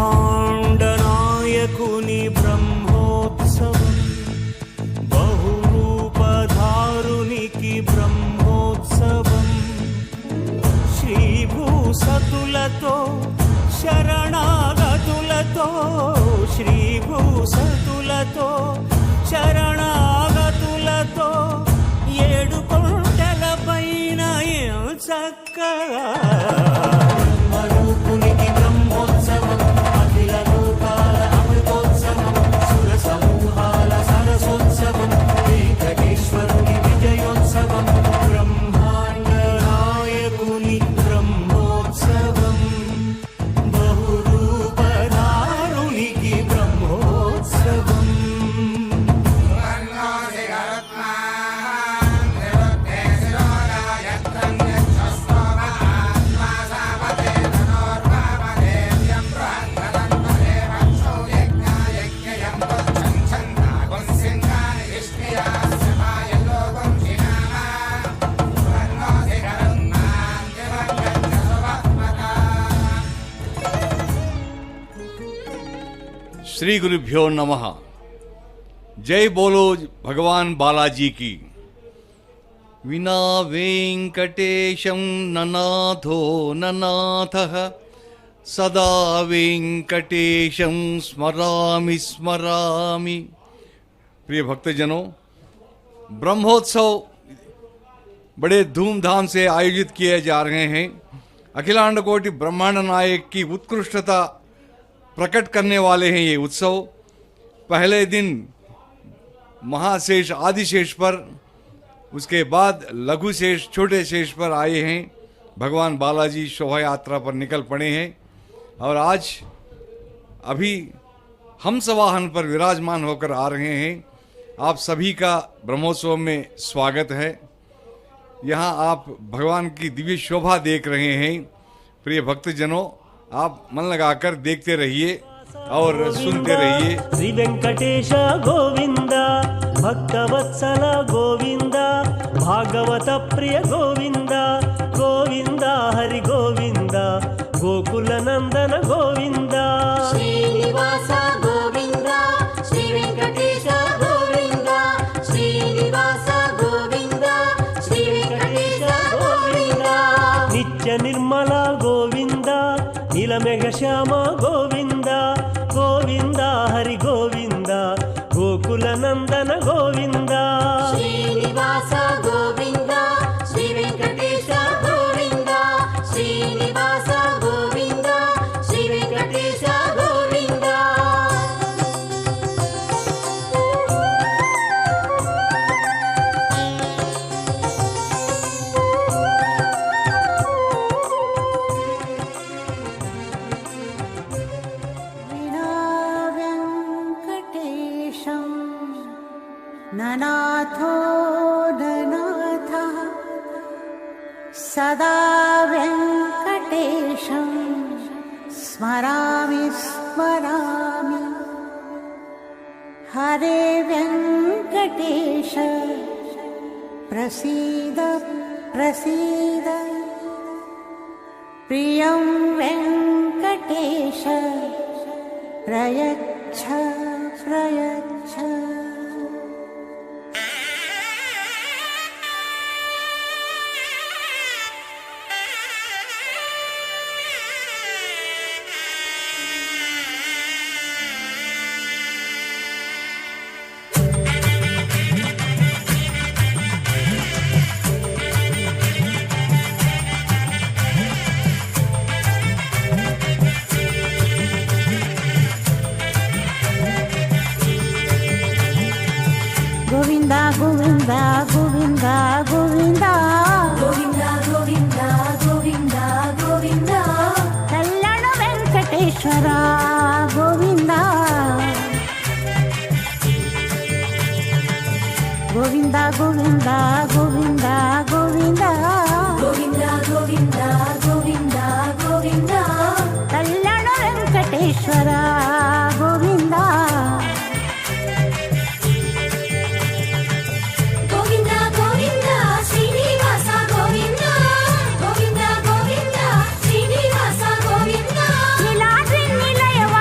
బ్రహ్మాండ నాయకుని బ్రహ్మోత్సవం, బహురూపధారునికి బ్రహ్మోత్సవం, శ్రీభూసతులతో శరణాగతులతో, శ్రీభూసతులతో శరణాగతులతో, ఏడు కొండల పైన చక్కగా బ్రహ్మరూపునికి బ్రహ్మోత్సవం, అఖిల లోకాల అమృతోత్సవం, సుర సమూహాల సరసోత్సవం, వెంకటేశ్వరుని విజయోత్సవం, బ్రహ్మాండ నాయకుని బ్రహ్మోత్సవం, బహురూపధారునికి బ్రహ్మోత్సవం. श्री गुरुभ्यो नमः। जय बोलो भगवान बालाजी की। विना वेंकटेशं ननाथो ननाथः, सदा वेंकटेशं स्मरामि स्मरामि। प्रिय भक्तजनों, ब्रह्मोत्सव बड़े धूमधाम से आयोजित किए जा रहे हैं। अखिलांड कोटि ब्रह्मांड नायक की उत्कृष्टता प्रकट करने वाले हैं ये उत्सव। पहले दिन महाशेष आदिशेष पर, उसके बाद लघु शेष छोटे शेष पर आए हैं। भगवान बालाजी शोभा यात्रा पर निकल पड़े हैं और आज अभी हंसवाहन पर विराजमान होकर आ रहे हैं। आप सभी का ब्रह्मोत्सव में स्वागत है। यहाँ आप भगवान की दिव्य शोभा देख रहे हैं। प्रिय भक्तजनों, आप मन लगाकर देखते रहिए और सुनते रहिए। श्री वेंकटेश गोविंद, भक्तवत्सल गोविंद, भागवत प्रिय गोविंद, गोविंद हरि गोविंद, गोकुल नंदन गोविंद, श्रीनिवास गोविंद, श्री वेंकटेश गोविंद, श्रीनिवास गोविंद, श्री वेंकटेश गोविंद, नित्य निर्मल गोविंद, नीलमेघ श्याम गोविंद, गोविंद हरि गोविंद, गोकुल नंदन गोविंद, श्रीनिवास गोविंद, श्री वेंकटेश गोविंद, श्रीनिवास गोविंद, श्री वेंकटेश गोविंद। ननाथो ननाथः, सदा वेंकटेशं स्मरामि स्मरामि। हरे वेंकटेश प्रसीद प्रसीद, प्रियं वेंकटेश प्रयच्छ प्रयच्छ। गोविंदा गोविंदा गोविंदा गोविंदा गोविंद गोविंद गोविंद गोविंद, कल्याण वेंकटेश्वर गोविंदा, गोविंदा गोविंदा गोविंदा गोविंदा, गोविंद गोविंद गोविंद गोविंद, कल्याण वेंकटेश्वर गोविंदा, गोविंद गोविंद श्रीनिवास गोविंद, गोविंद गोविंद श्रीनिवास गोविंद, नीलाद्रि निलयवासा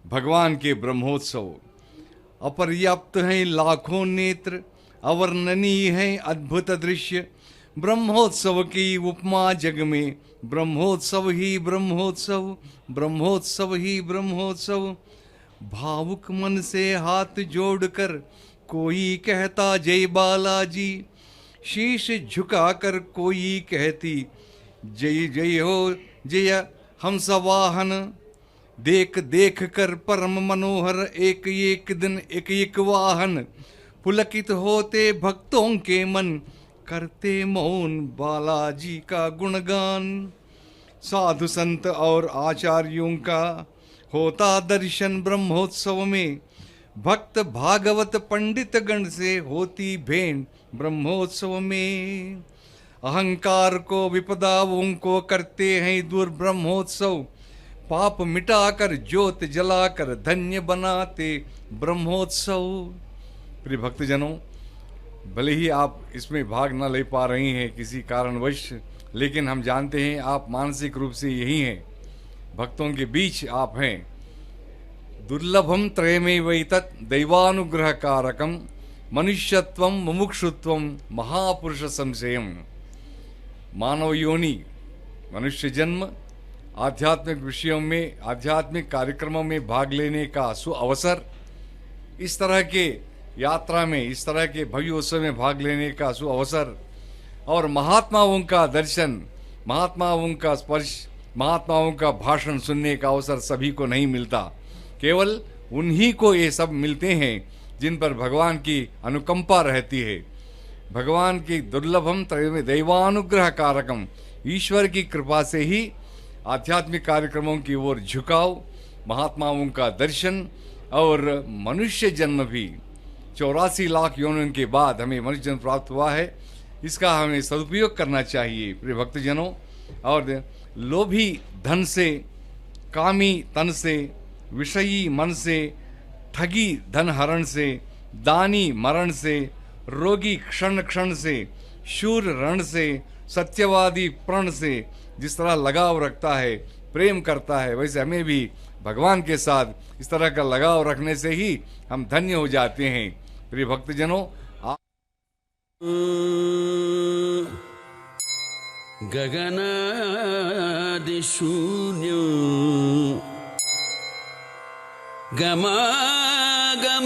भगवान के ब्रह्मोत्सव। अपर्याप्त हैं लाखों नेत्र, अवर्णनीय है अद्भुत दृश्य। ब्रह्मोत्सव की उपमा जग में, ब्रह्मोत्सव ही ब्रह्मोत्सव, ब्रह्मोत्सव ही ब्रह्मोत्सव। भावुक मन से हाथ जोड़कर कोई कहता जय बालाजी, शीश झुकाकर कोई कहती जय जय हो जय हंसवाहन। देख देख कर परम मनोहर एक एक दिन एक एक वाहन। पुलकित होते भक्तों के मन, करते मौन बालाजी का गुणगान। साधु संत और आचार्यों का होता दर्शन ब्रह्मोत्सव में, भक्त भागवत पंडित गण से होती भेंट ब्रह्मोत्सव में। अहंकार को विपदाओं को करते हैं दूर ब्रह्मोत्सव, पाप मिटाकर ज्योत जलाकर धन्य बनाते ब्रह्मोत्सव। प्रिय भक्तजनों, भले ही आप इसमें भाग न ले पा रही हैं किसी कारणवश, लेकिन हम जानते हैं आप मानसिक रूप से यही हैं, भक्तों के बीच आप हैं। दुर्लभम त्रयमेवैतत् दैवानुग्रह कारकम, मनुष्यत्वम मुमुक्षुत्वम महापुरुष संशयम। मानव योनि, मनुष्य जन्म, आध्यात्मिक विषयों में, आध्यात्मिक कार्यक्रमों में भाग लेने का सुअवसर, इस तरह के यात्रा में, इस तरह के भव्य उत्सव में भाग लेने का सुअवसर, और महात्माओं का दर्शन, महात्माओं का स्पर्श, महात्माओं का भाषण सुनने का अवसर सभी को नहीं मिलता। केवल उन्हीं को ये सब मिलते हैं जिन पर भगवान की अनुकंपा रहती है। भगवान की दुर्लभम दैवानुग्रह कारकम, ईश्वर की कृपा से ही आध्यात्मिक कार्यक्रमों की ओर झुकाव, महात्माओं का दर्शन और मनुष्य जन्म भी 84 लाख योनियों के बाद हमें मनुष्य जन्म प्राप्त हुआ है। इसका हमें सदुपयोग करना चाहिए प्रिय भक्तजनों। और लोभी धन से, कामी तन से, विषयी मन से, ठगी धन हरण से, दानी मरण से, रोगी क्षण क्षण से, शूर रण से, सत्यवादी प्रण से जिस तरह लगाव रखता है, प्रेम करता है, वैसे हमें भी भगवान के साथ इस तरह का लगाव रखने से ही हम धन्य हो जाते हैं। प्रिय भक्तजनों, गगनादिशून्यो गमागमस्थं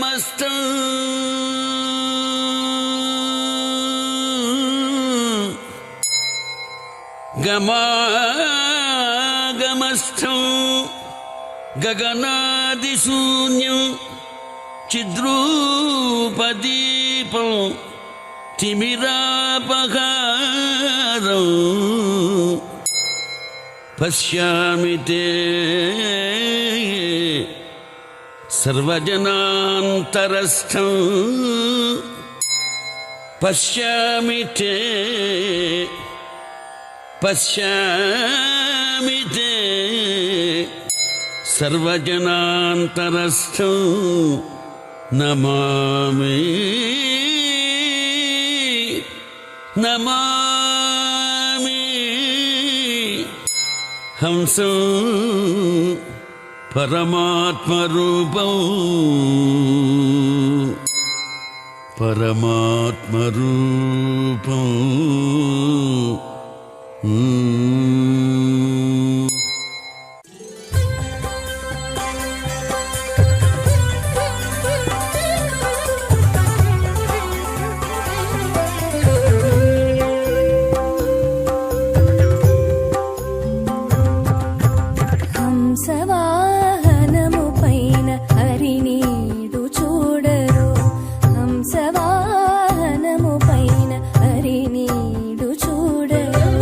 गमागमस्थं गगनादिशून्यं चिद्रूपदीपं तिमिरापहारं पश्यामि ते सर्वजनान्तरस्थं पश्यामि ते सर्वजनान्तरस्थं नमामि हंसं परमात्मरूपं హంసవాహనముపైన హరినీడు చూడరు, హంసవాహనముపైన హరినీడు చూడరు.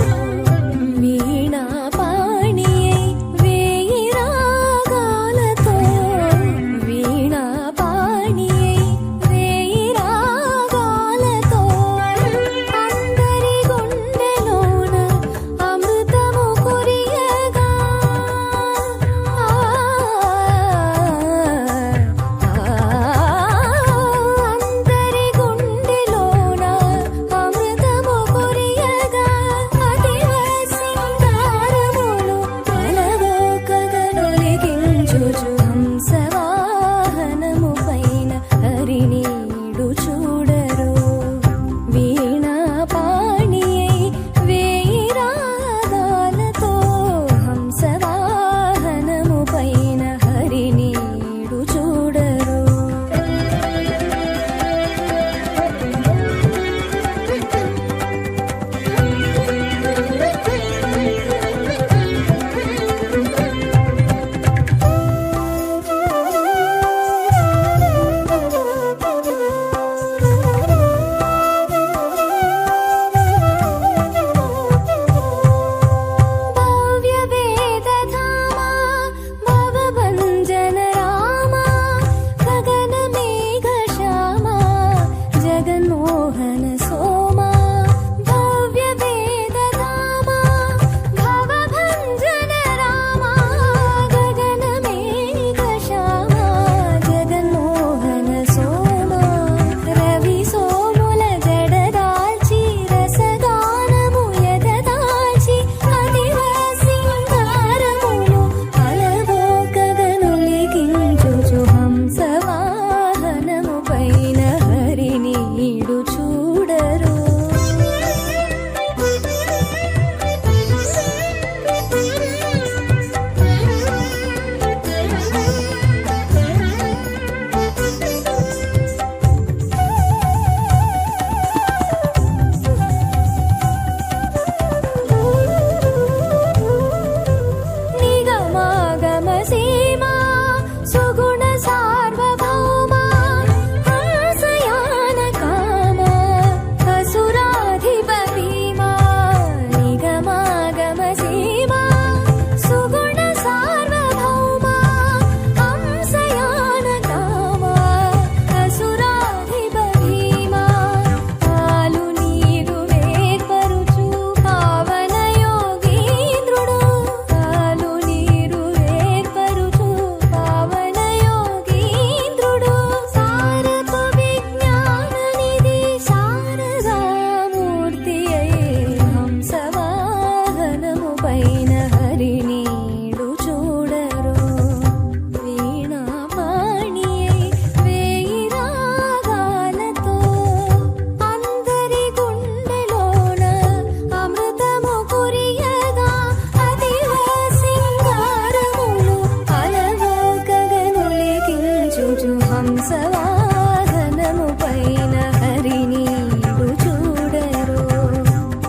హంసవాహనము పైన హరినీడు చూడరు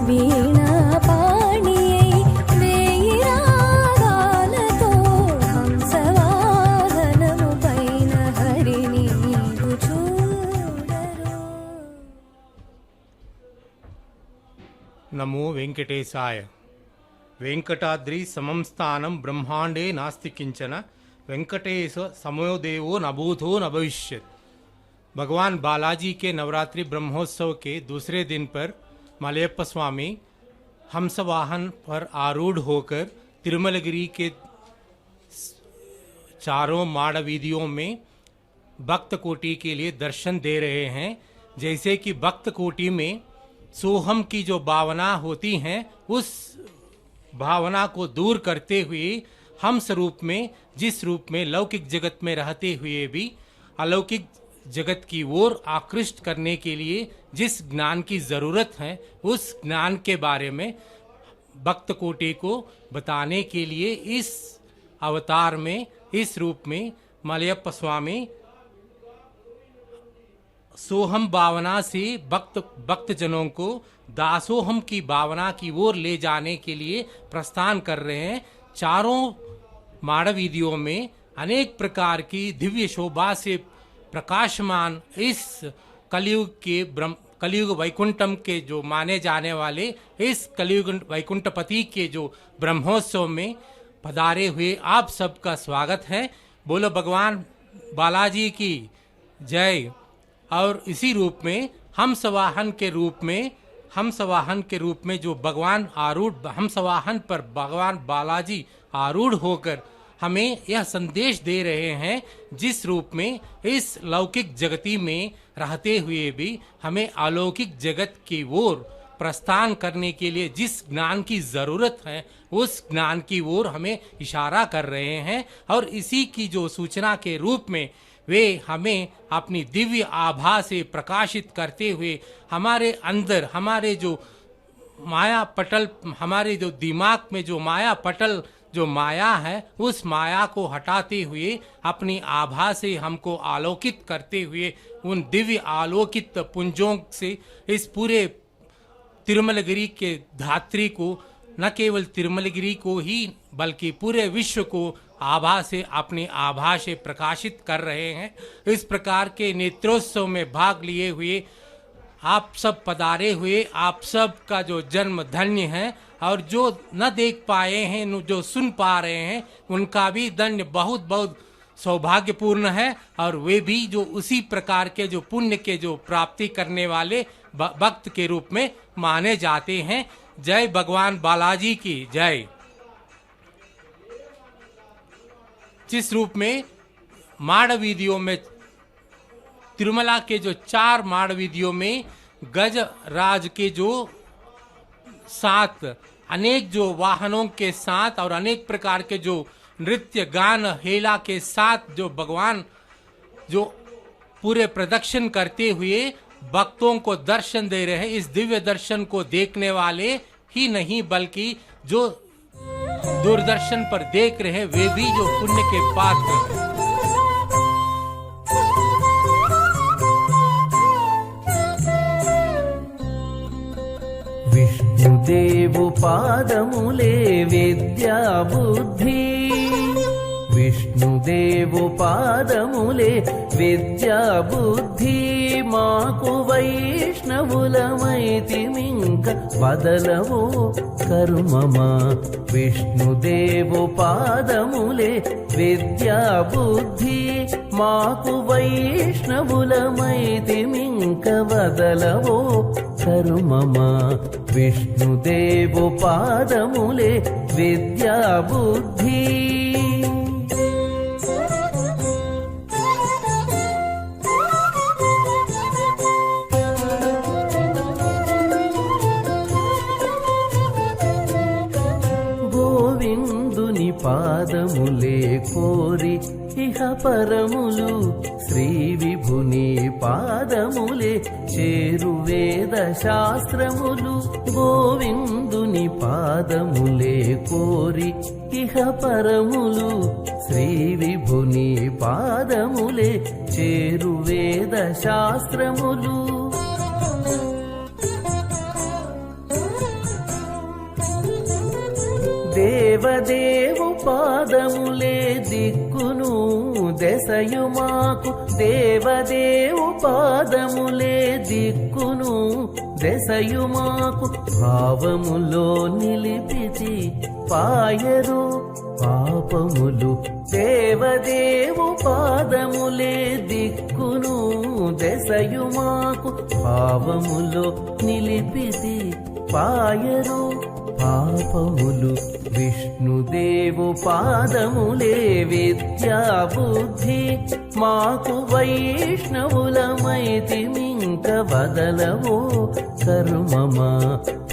వీణా పాణియై వేయి రాగాలతో హంసవాహనము పైన హరినీడు చూడరు. నమో వెంకటేశాయ. వెంకటాద్రి సమం స్థానం ब्रह्मांडे नास्ति किंचन वेंकटेश समयो देवो न भूतो न भविष्यत्. भगवान बालाजी के नवरात्रि ब्रह्मोत्सव के दूसरे दिन पर मलयप्पा स्वामी हंसवाहन पर आरूढ़ होकर तिरुमलगिरी के चारों माड़ वीधियों में भक्त कोटि के लिए दर्शन दे रहे हैं. जैसे कि भक्त कोटि में सोहम की जो भावना होती हैं, उस भावना को दूर करते हुए हम स्वरूप में, जिस रूप में लौकिक जगत में रहते हुए भी अलौकिक जगत की ओर आकृष्ट करने के लिए जिस ज्ञान की ज़रूरत है, उस ज्ञान के बारे में भक्त कोटि को बताने के लिए इस अवतार में, इस रूप में मलयप्पा स्वामी सोहम भावना से भक्तजनों को दासोहम की भावना की ओर ले जाने के लिए प्रस्थान कर रहे हैं. चारों माड़वीधियों में अनेक प्रकार की दिव्य शोभा से प्रकाशमान इस कलियुग वैकुंठम के जो माने जाने वाले इस कलियुग वैकुंठपति के जो ब्रह्मोत्सव में पधारे हुए आप सबका स्वागत है. बोलो भगवान बालाजी की जय. और इसी रूप में हंसवाहन के रूप में जो भगवान आरूढ़ हंसवाहन पर भगवान बालाजी आरूढ़ होकर हमें यह संदेश दे रहे हैं, जिस रूप में इस लौकिक जगती में रहते हुए भी हमें अलौकिक जगत की ओर प्रस्थान करने के लिए जिस ज्ञान की ज़रूरत है, उस ज्ञान की ओर हमें इशारा कर रहे हैं. और इसी की जो सूचना के रूप में वे हमें अपनी दिव्य आभा से प्रकाशित करते हुए हमारे अंदर हमारे जो माया पटल, हमारे जो दिमाग में जो माया पटल जो माया है, उस माया को हटाते हुए अपनी आभा से हमको आलोकित करते हुए उन दिव्य आलोकित पुंजों से इस पूरे तिरुमलगिरी के धात्री को, न केवल तिरुमलगिरी को ही बल्कि पूरे विश्व को आभा से अपनी आभा से प्रकाशित कर रहे हैं. इस प्रकार के नेत्रोत्सव में भाग लिए हुए आप सब पधारे हुए आप सब का जो जन्म धन्य है. और जो न देख पाए हैं, जो सुन पा रहे हैं, उनका भी धन्य बहुत बहुत सौभाग्यपूर्ण है. और वे भी जो उसी प्रकार के जो पुण्य के जो प्राप्ति करने वाले भक्त के रूप में माने जाते हैं. जय भगवान बालाजी की जय. जिस रूप में माड़वीधियों में तिरुमला के जो 4 माड़वीधियों में गजराज के जो साथ अनेक जो वाहनों के साथ और अनेक प्रकार के जो नृत्य गान हेला के साथ जो भगवान जो पूरे प्रदक्षिण करते हुए भक्तों को दर्शन दे रहे हैं. इस दिव्य दर्शन को देखने वाले ही नहीं बल्कि जो दूरदर्शन पर देख रहे हैं वे भी जो पुण्य के पात्र हैं. విష్ణుదేవు పాదములే విద్యా బుద్ధి విష్ణుదేవు పాదములే విద్యా బుద్ధి మాకు వైష్ణవులమైతిమింక వదలవో కర్మమా విష్ణుదేవు పాదములే విద్యా బుద్ధి మాకు వైష్ణవులమైతిమింక వదలవో కర్మమా విష్ణుదేవు పాదములే విద్యా బుద్ధి. గోవిందుని పాదములే కోరి ఇహ పరములు శ్రీ విభుని పాదములే చేరు వేద శాస్త్రములు. గోవిందుని పాదములే కోరి ఇహ పరములు శ్రీ విభుని పాదములే చేరు వేద శాస్త్రములు దేవదేవు పాదములే దిక్కును దశయు మాకు దేవదేవు పాదములే దిక్కును దశయు మాకు భావములో నిలిపితి పాయరు పాపములు దేవదేవు పాదములే దిక్కును దశయు మాకు భావములో నిలిపితి పాయరు పాపములు విష్ణుదేవు పాదములే విద్యా బుద్ధి మాకు వైష్ణవులమైతి మింక వదలవో కర్మమా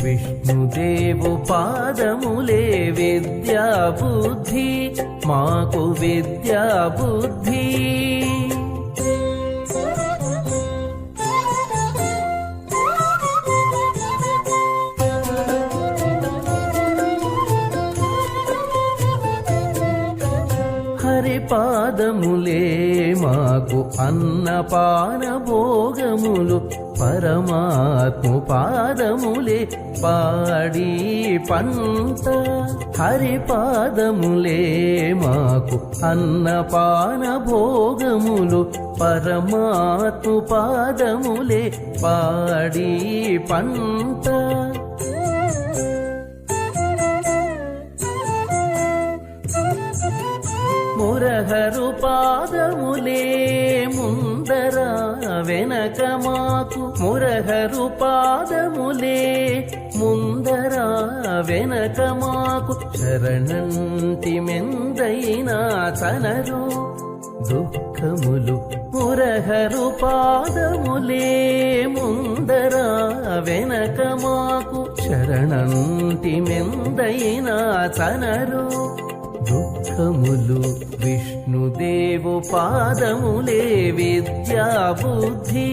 విష్ణుదేవు పాదములే విద్యా బుద్ధి మాకు విద్యా బుద్ధి పాదములే మాకు అన్నపాన భోగములు పరమాత్మ పాదములే పాడి పంట హరి పాదములే మాకు అన్నపాన భోగములు పరమాత్మ పాదములే పాడి పంట మురహరు పాదములే ముందర వెనక మాకు మురహరు పాదములే ముందర వెనక మాకు శరణంటి మెందైనా తనరు దుఃఖములు మురహరు పాదములే ముందర వెనక మాకు శరణంటి మెందైనా తనరు దుఃఖములు విష్ణుదేవు పాదములే విద్యా బుద్ధి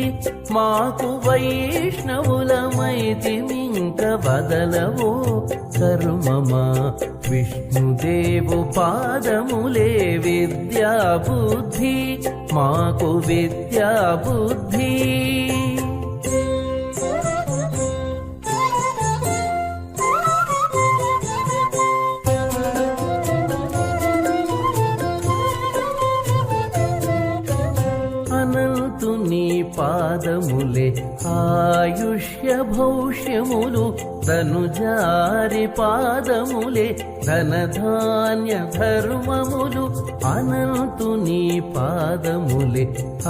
మాకు వైష్ణవులమైతి మింక వదలవో కర్మమా విష్ణుదేవు పాదములే విద్యా బుద్ధి మాకు విద్యా బుద్ధి పాదములే ఆయుష్య భౌష్యములు ధనుజారి పాదములే ధనధాన్య ధర్మములు అనంతుని పాదములే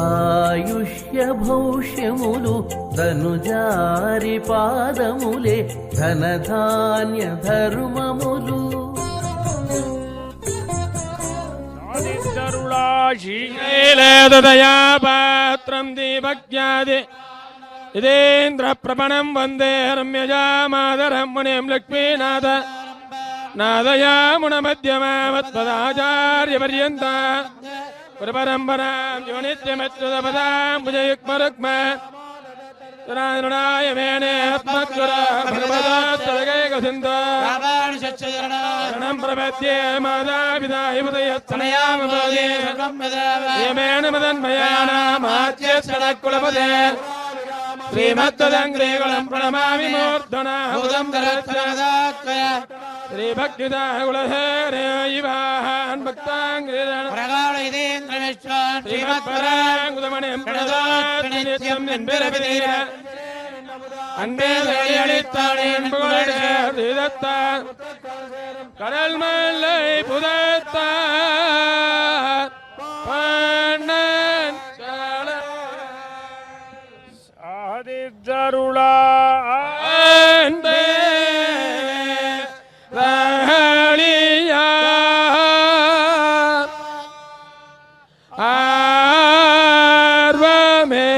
ఆయుష్య భౌష్యములు ధనుజారి పాదములే ధనధాన్య ధర్మములు शीलेदयापात्रं दीपज्ञादि इदेन्द्रप्रपणं वन्दे रम्यजामादरं मुनिं लक्ष्मीनाथ नादयामुनमध्यमावत्पदाचार्यपर्यन्ता पुरपरम्परां योनित्यमच्युतपदां भुजयुग्मरुक्म तराय मेने आत्मक्वरा भगवदात्तरगैकसिन्धो शरणं प्रपद्ये मातापिता हिमदयत्तनयामपोदे येमेन मदन्मयानामाच्यक्षणकुलपदे श्रीमद्वदङ्ग्रेकुलं प्रणमामि मूर्धना उदं दरत्नदात्मय श्रीभक्तिदाकुलहेरे इवाहान् भक्ताङ्ग्रेण प्रगाढयितेन्द्रमिश्वान् श्रीमत्पराङ्गुदमणिं प्रणदात् नित्यं निन्बिरविधीर அன்பே அளித்தானேன் புகழ்தான் கடல் மல்லை புதைத்தார் பண்ணன் சாதித்தருளா அன்பே ரஹளியா ஆர்வமே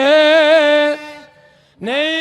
நெய்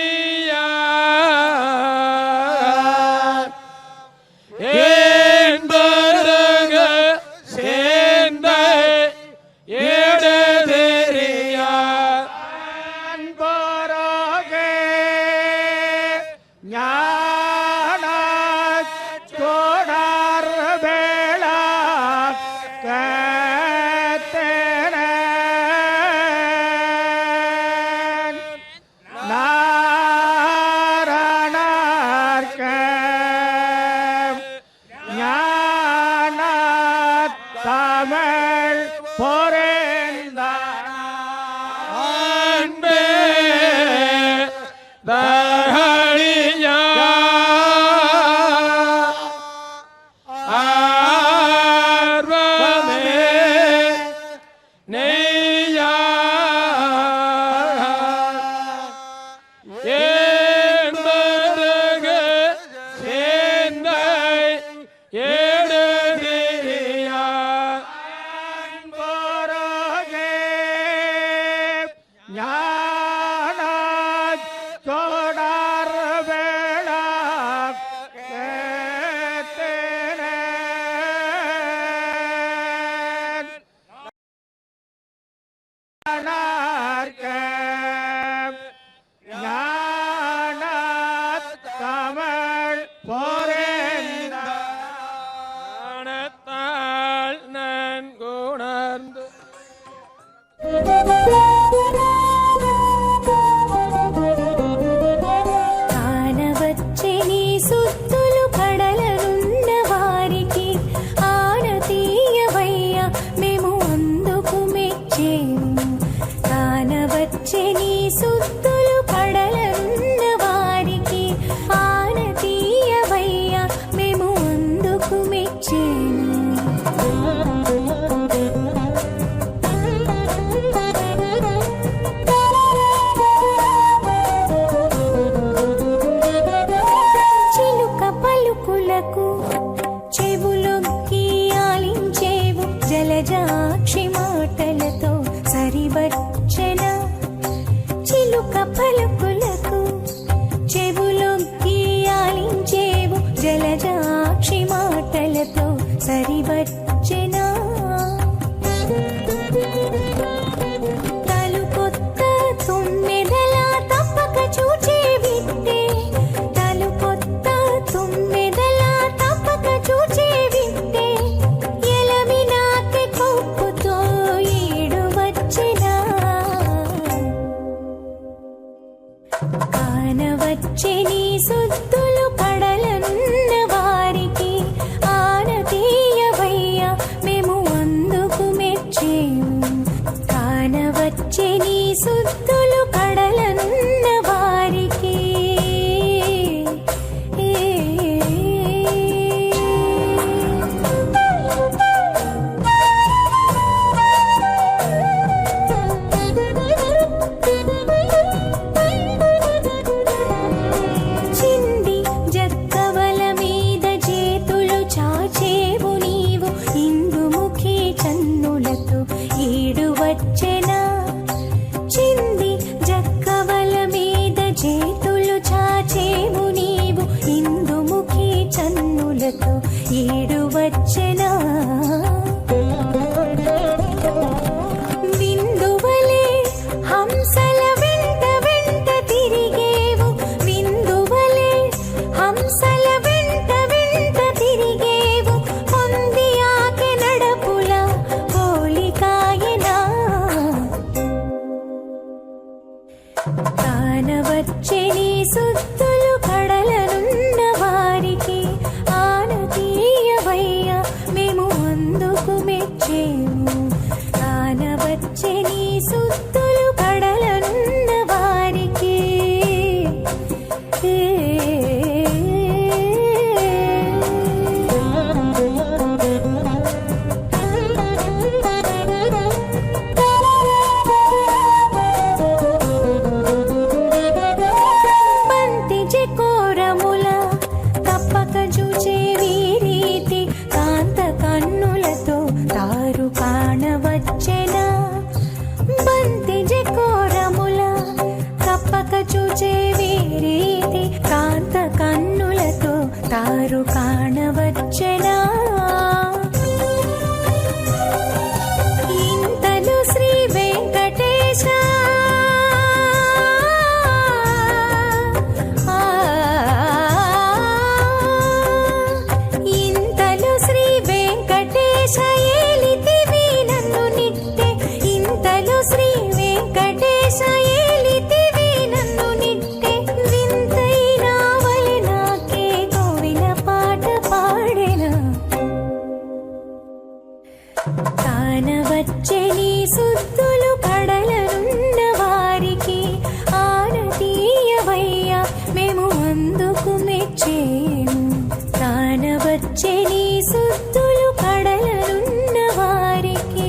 ஞான தொடர் வேள ஞான தமிழ் போரேத்தாள் நன்குணர்ந்து కానవచ్చే నీ సుత్తులు కడలనున్న వారికి ఆనతీయవయ్యా మేము అందుకు మెచ్చేము. కానవచ్చే నీ సుత్తులు కడలనున్న వారికి ఆనతీయవయ్యా మేము అందుకు మెచ్చేము. చిలుక పలుకులకు చెవులొగ్గి ఆలించేవు జలజాక్షి మాటలతో సరివచ్చన. చిలుక పలుకులకు చెవులొగ్గి ఆలించేవు జలజాక్షి మాటలతో సరివచ్చన. తలు కొత్త తుమ్మెదలా తప్పక చూచే విట్టే. తలు కొత్త తుమ్మెదలా తప్పక చూచే విట్టే. ఎలమి నాకె కొప్పుతో ఈడు వచ్చినా. కానవచ్చే నీ సుత్తులు కడలనున్న వారికి ఆనతీయవయ్యా మేము అందుకు మెచ్చేము. కానవచ్చే నీ సుత్తులు కడలనున్న వారికి చింది జక్కవల మీద చేతులు చాచేవు నీవు ఇందుముఖి చన్నులతో ఈడు వచ్చెనా. చింది జక్కవల మీద చేతులు చాచేవు నీవు ఇందుముఖి చన్నులతో ఈడు వచ్చెనా. విందువలే హంసల వెంట వెంట తిరిగేవు. విందువలే హంసల వెంట వెంట తిరిగేవు. పొంది ఆకె నడపుల పోలికాయనా. కానవచ్చే నీ సుత్తులు కడలనున్న వారికి ఆనతీయవయ్యా మేము అందుకు మెచ్చేము. కానవచ్చే నీ సుత్తులు కడలనున్న వారికి బంతి చెకోరముల తప్పక చూచే వీరీతి కాంత కన్నులతో తారు కాణవచ్చెనా. బంతి చెకోరముల తప్పక చూచే వీరీతి కాంత కన్నులతో తారు కాణవచ్చెనా. ఇంతలు శ్రీ వెంకటేశ ఇంతలు శ్రీ వెంకటేశ ఏలితివి నన్ను నిట్టే. ఇంతలు శ్రీ వెంకటేశ ఏలితివి నన్ను నిట్టే. వింతైన వలె నాకే గోవిన పాట పాడెనా. కానవచ్చే నీ సుత్తులు కడలనున్న వారికి ఆనతీయవయ్యా మేము అందుకు మెచ్చేము. కానవచ్చే నీ సుత్తులు కడలనున్న వారికి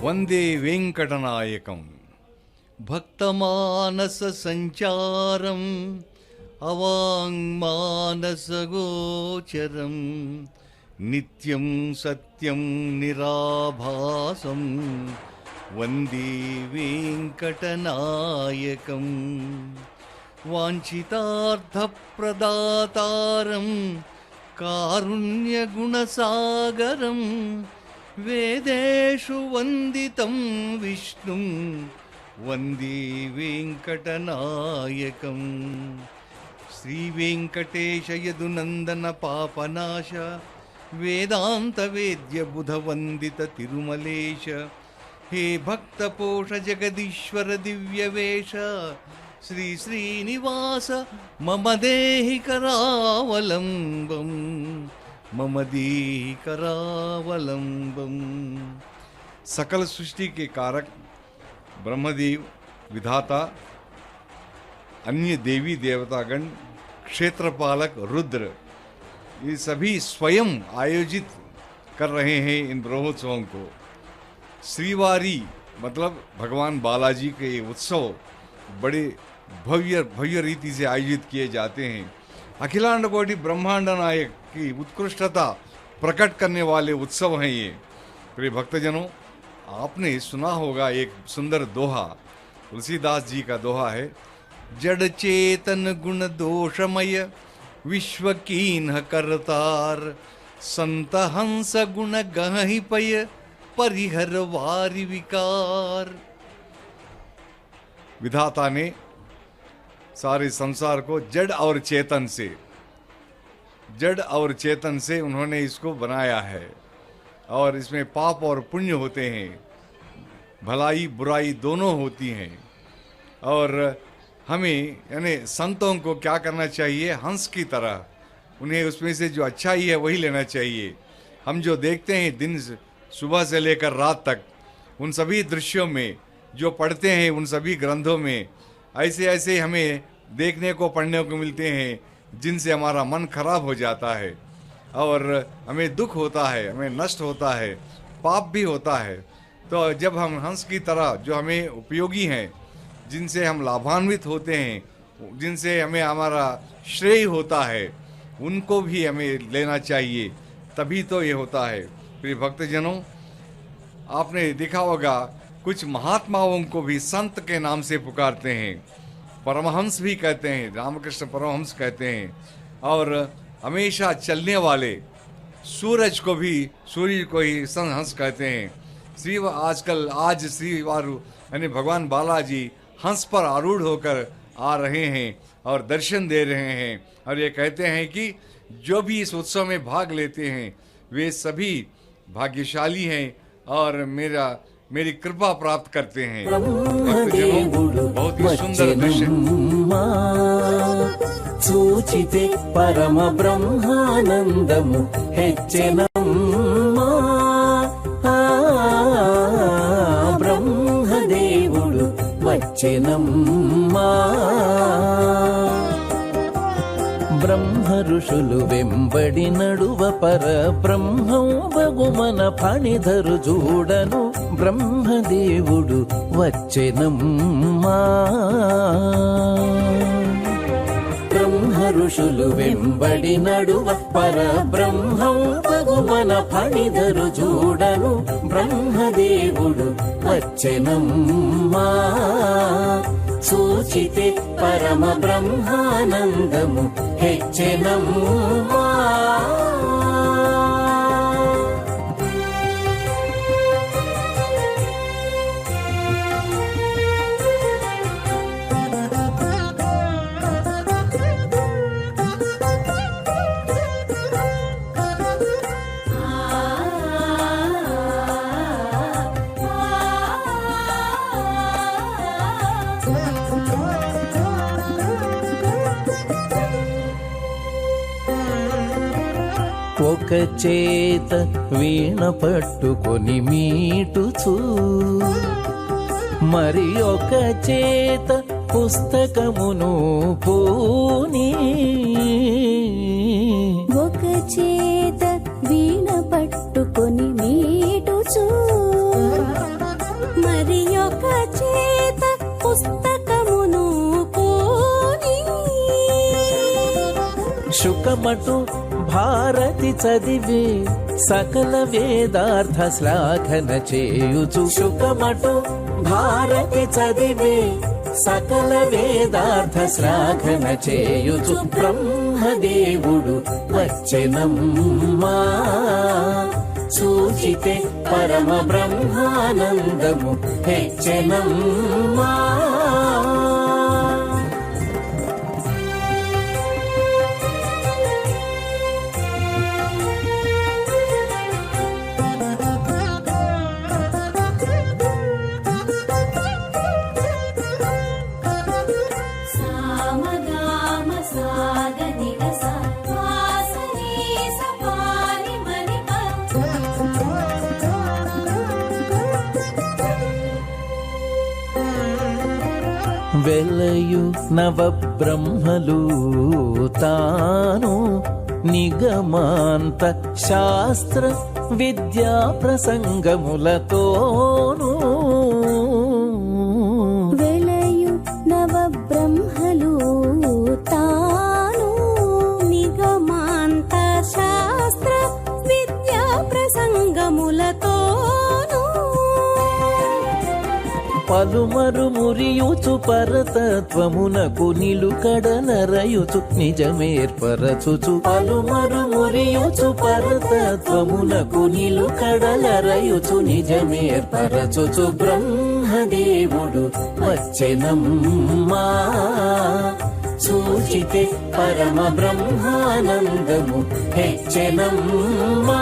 వందే వెంకటనాయకం. భక్తమానస సంచారం అవాంగ్మానసగోచరం నిత్యం సత్యం నిరాభాసం వందే వెంకటనాయకం వాంఛితార్థప్రదాతారం కారుణ్యగుణసాగరం వేదేషు వందితం విష్ణుం వందే వెంకటనాయకం శ్రీవేంకటేశ యదునందన పాపనాశ వేదాంత వేద్య బుధ వందిత తిరుమలేశ హే భక్తపోష జగదీశ్వర దివ్యవేష శ్రీ శ్రీనివాస మమ దేహి కరావలంబం मम देहि करावलंबम। सकल सृष्टि के कारक ब्रह्मदेव विधाता, अन्य देवी देवतागण, क्षेत्रपालक रुद्र, ये सभी स्वयं आयोजित कर रहे हैं इन ब्रह्मोत्सवों को। श्रीवारी मतलब भगवान बालाजी के उत्सव बड़े भव्य रीति से आयोजित किए जाते हैं। अखिलांड कोटि ब्रह्मांड नायक की उत्कृष्टता प्रकट करने वाले उत्सव हैं ये। प्रिय भक्तजनों, आपने सुना होगा एक सुंदर दोहा, तुलसीदास जी का दोहा है, जड़ चेतन गुण दोषमय विश्व कीन्ह करतार, संत हंस गुण गहि पय परिहर वारि विकार। विधाता ने सारे संसार को जड़ और चेतन से उन्होंने इसको बनाया है, और इसमें पाप और पुण्य होते हैं, भलाई बुराई दोनों होती हैं। और हमें यानी संतों को क्या करना चाहिए, हंस की तरह उन्हें उसमें से जो अच्छाई है वही लेना चाहिए। हम जो देखते हैं दिन सुबह से लेकर रात तक, उन सभी दृश्यों में जो पढ़ते हैं, उन सभी ग्रंथों में ऐसे हमें देखने को पढ़ने को मिलते हैं जिनसे हमारा मन खराब हो जाता है और हमें दुख होता है, हमें नष्ट होता है, पाप भी होता है। तो जब हम हंस की तरह जो हमें उपयोगी हैं, जिनसे हम लाभान्वित होते हैं, जिनसे हमें हमारा श्रेय होता है, उनको भी हमें लेना चाहिए, तभी तो ये होता है। प्रिय भक्तजनों, आपने देखा होगा कुछ महात्माओं को भी संत के नाम से पुकारते हैं, परमहंस भी कहते हैं, रामकृष्ण परमहंस कहते हैं। और हमेशा चलने वाले सूरज को भी सूर्य को ही हंस कहते हैं। आज श्रीवारु यानी भगवान बालाजी हंस पर आरूढ़ होकर आ रहे हैं और दर्शन दे रहे हैं, और ये कहते हैं कि जो भी इस उत्सव में भाग लेते हैं वे सभी भाग्यशाली हैं और मेरी कृपा प्राप्त करते हैं। बहुत ही सुंदर दृश्य। सूचिते परम ब्रह्मानंदमु हेच्चेनम्मा ब्रह्मदेवुडु వచ్చెనమ్మా। బ్రహ్మ ఋషులు వెంబడి నడువ పర బ్రహ్మం బగుమన ఫణిధరు చూడను బ్రహ్మదేవుడు వచ్చెనమ్మా। బ్రహ్మ ఋషులు వెంబడి నడువ పర బ్రహ్మం బగుమన ఫణిధరు చూడను బ్రహ్మదేవుడు వచ్చెనమ్మా। సూచితే పరమ బ్రహ్మానందము హెచ్చెనమ్మా। ఒక చేత వీణ పట్టుకొని మీటుచూ మరి ఒక చేత పుస్తకమును పూని ఒక చేత వీణ పట్టుకొని మీటుచూ మరి ఒక చేత పుస్తకమును పూని శుకమటు భారతి చదివే సకల వేదార్థ శ్లాఘన చేయుచు శుకమటు భారతి చదివే సకల వేదార్థ శ్లాఘన చేయుచు బ్రహ్మదేవుడు వచ్చెనమ్మా సూచితే పరమ బ్రహ్మానందము హెచ్చెనమ్మా సామగామ సాగని రస వాసని సపాని మణిప వెలయు నవ బ్రహ్మలు తాను నిగమాంత శాస్త్ర విద్యా ప్రసంగములతోను వెలయు నవ బ్రహ్మలు తాను నిగమాంత శాస్త్ర విద్యా ప్రసంగములతోను పలుమరు మురియుచు పరతత్వమునకు నిలుకడనరయుచు నిజమేర్పరచుచు పలుమరు మురియుచు పరతత్వమునకు నిలుకడలరయుచు నిజమేర్పరచుచు బ్రహ్మదేవుడు వచ్చెనమ్మా సూచితే పరమ బ్రహ్మానందము హెచ్చెనమ్మా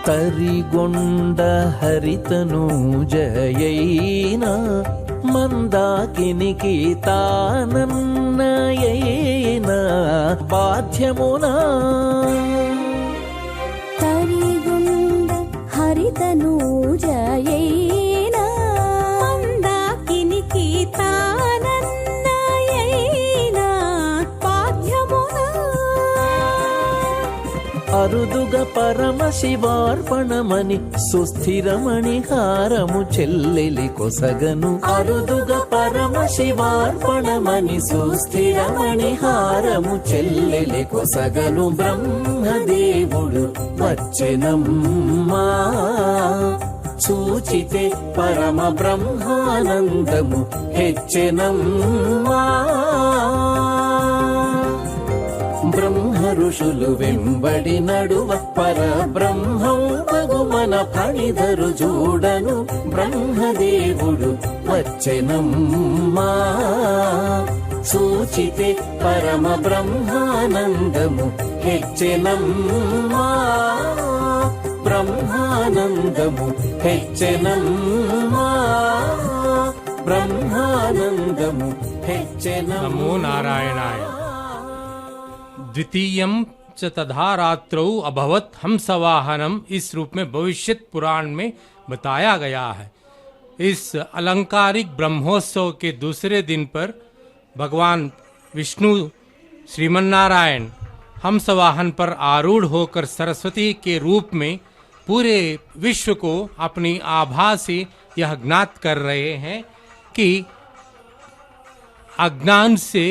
తరిగొండ హరితను జయైన మందాకినికి తానన్నయైన బాధ్యమునా తరిగుండ హరితనూజయైన మందాకినికి తానన్నయైన పాఠ్యమునా అరుదుగ పరమ శివార్పణమని సుస్థిరమణి హారము చెల్లెలి కొసగను అరుదుగ పరమ శివార్పణమని సుస్థిరమణి హారము చెల్లెలి కొసగను బ్రహ్మదేవుడు వచ్చెనమ్మా సూచితే పరమ బ్రహ్మానందము హెచ్చెనమ్మా బ్రహ్మ ఋషులు వెంబడి నడువ పర బ్రహ్మం భగుమన ఫణిధరు చూడను బ్రహ్మదేవుడు వచ్చెనమ్మా సూచితే పరమ బ్రహ్మానందము హెచ్చెనమ్మా బ్రహ్మానందము హెచ్చెనమ్మా బ్రహ్మానందము హెచ్చెనమ్మా नमो नारायणाय। द्वितीयम च तथा रात्रौ अभवत हंसवाहनम इस रूप में भविष्यत पुराण में बताया गया है। इस अलंकारिक ब्रह्मोत्सव के दूसरे दिन पर भगवान विष्णु श्रीमन्नारायण हंसवाहन पर आरूढ़ होकर सरस्वती के रूप में पूरे विश्व को अपनी आभा से यह ज्ञात कर रहे हैं कि अज्ञान से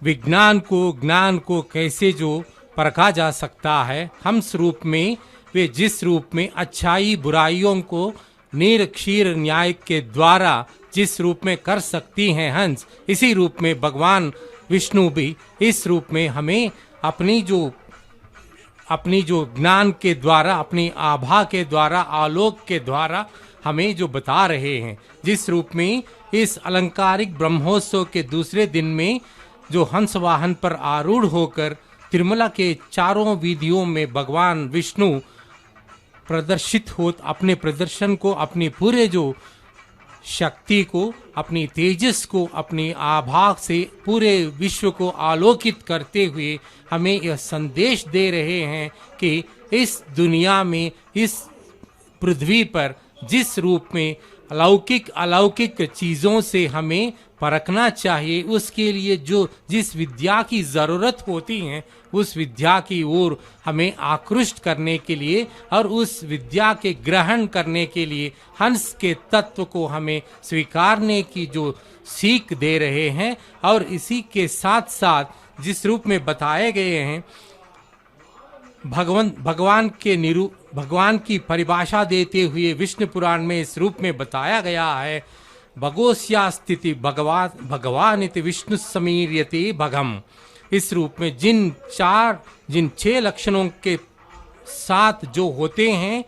विज्ञान को ज्ञान को कैसे जो परखा जा सकता है। हंस रूप में वे जिस रूप में अच्छाई बुराइयों को नीर क्षीर न्याय के द्वारा जिस रूप में कर सकती हैं हंस, इसी रूप में भगवान विष्णु भी इस रूप में हमें अपनी जो ज्ञान के द्वारा अपनी आभा के द्वारा आलोक के द्वारा हमें जो बता रहे हैं। जिस रूप में इस अलंकारिक ब्रह्मोत्सव के दूसरे दिन में जो हंस वाहन पर आरूढ़ होकर तिरुमला के चारों वीधियों में भगवान विष्णु प्रदर्शित हो अपने प्रदर्शन को अपनी पूरे जो शक्ति को, अपनी तेजस को, अपनी आभा से पूरे विश्व को आलोकित करते हुए हमें यह संदेश दे रहे हैं कि इस दुनिया में, इस पृथ्वी पर जिस रूप में अलौकिक अलौकिक चीज़ों से हमें परखना चाहिए, उसके लिए जो जिस विद्या की ज़रूरत होती है उस विद्या की ओर हमें आकृष्ट करने के लिए और उस विद्या के ग्रहण करने के लिए हंस के तत्व को हमें स्वीकारने की जो सीख दे रहे हैं। और इसी के साथ साथ जिस रूप में बताए गए हैं, भगवान की परिभाषा देते हुए विष्णु पुराण में इस रूप में बताया गया है, भगोस्या स्थिति भगवान इति विष्णु समीर्यते भगम। इस रूप में जिन 6 लक्षणों के साथ जो होते हैं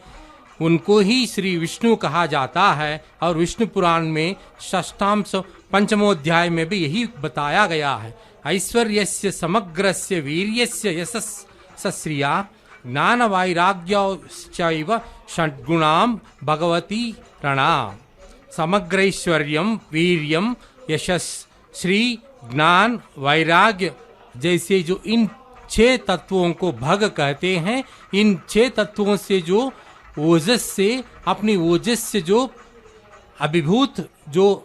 उनको ही श्री विष्णु कहा जाता है। और विष्णु पुराण में षष्ठाम 5मों में भी यही बताया गया है, ऐश्वर्यस्य समग्रस्य वीर्यस्य यशस्सश्रिया ज्ञान वैराग्यश्चैव षड्गुणाम भगवती रणा। समग्रैश्वर्यम वीर्यम यशस् श्री ज्ञान वैराग्य जैसे जो इन 6 तत्वों को भग कहते हैं, इन 6 तत्वों से जो ओजस से, अपनी ओजस से जो अभिभूत जो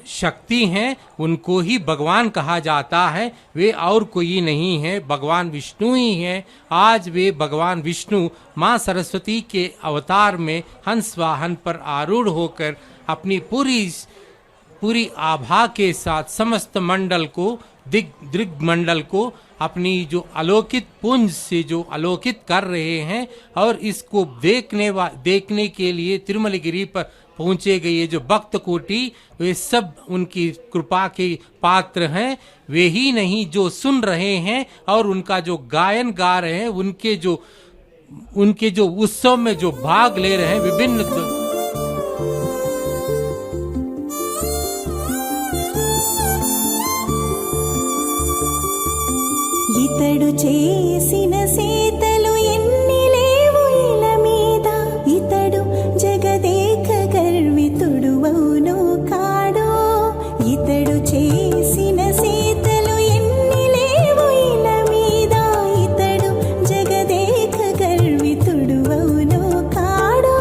शक्ति हैं उनको ही भगवान कहा जाता है। वे और कोई नहीं है, भगवान विष्णु ही हैं। आज वे भगवान विष्णु माँ सरस्वती के अवतार में हंस वाहन पर आरूढ़ होकर अपनी पूरी आभा के साथ समस्त मंडल को, दिग्मंडल को अपनी जो अलौकिक पुंज से जो अलोकित कर रहे हैं। और इसको देखने के लिए तिरुमलगिरी पर पहुँचे गए जो भक्त कोटि, वे सब उनकी कृपा के पात्र हैं। वे ही नहीं जो सुन रहे हैं और उनका जो गायन गा रहे हैं, उनके जो उत्सव में जो भाग ले रहे हैं विभिन्न ఇతడు చేసిన సేతలు ఎన్ని లేవు ఇల మీద, ఇతడు జగదేక గర్వితుడు అవును కాడో. ఇతడు చేసిన సేతలు ఎన్ని లేవు ఇల మీద, ఇతడు జగదేక గర్వితుడు అవును కాడో.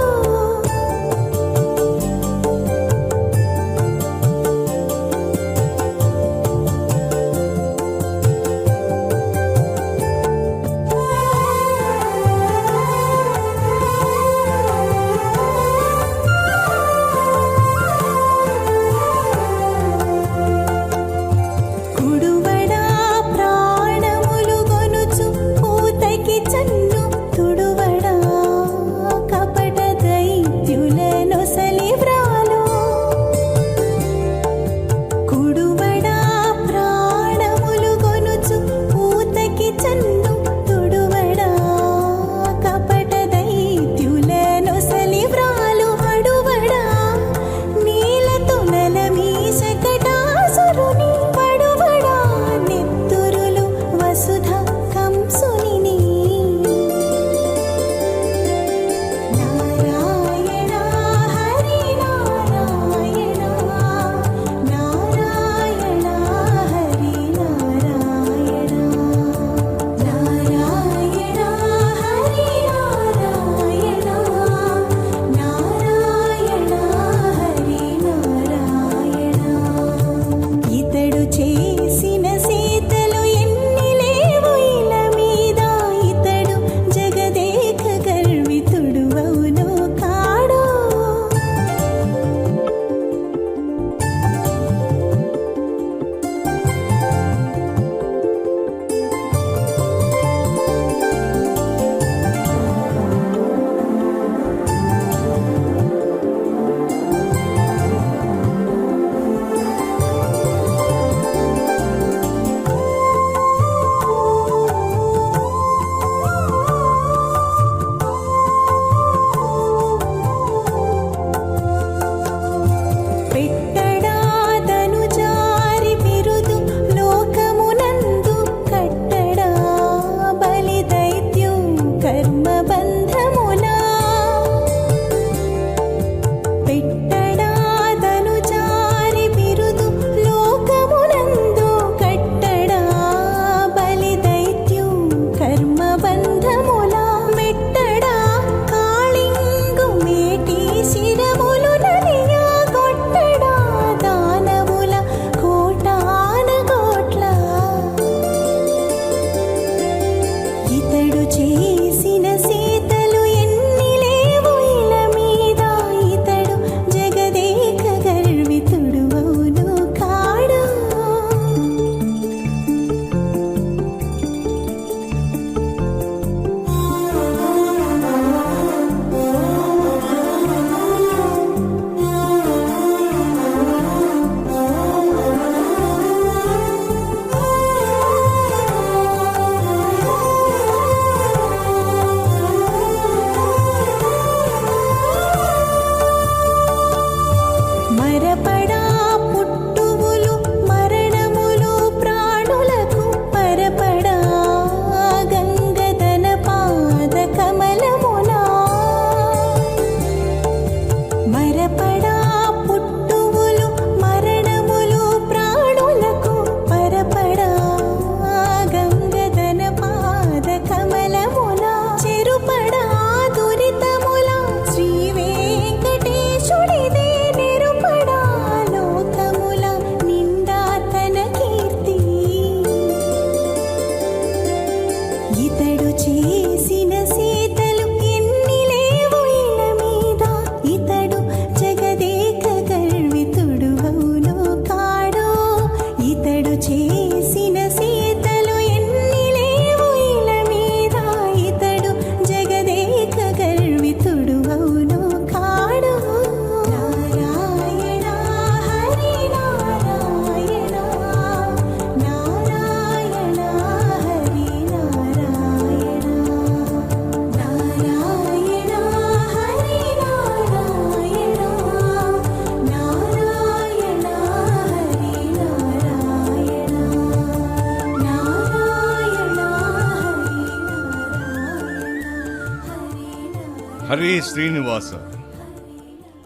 हरे श्रीनिवास।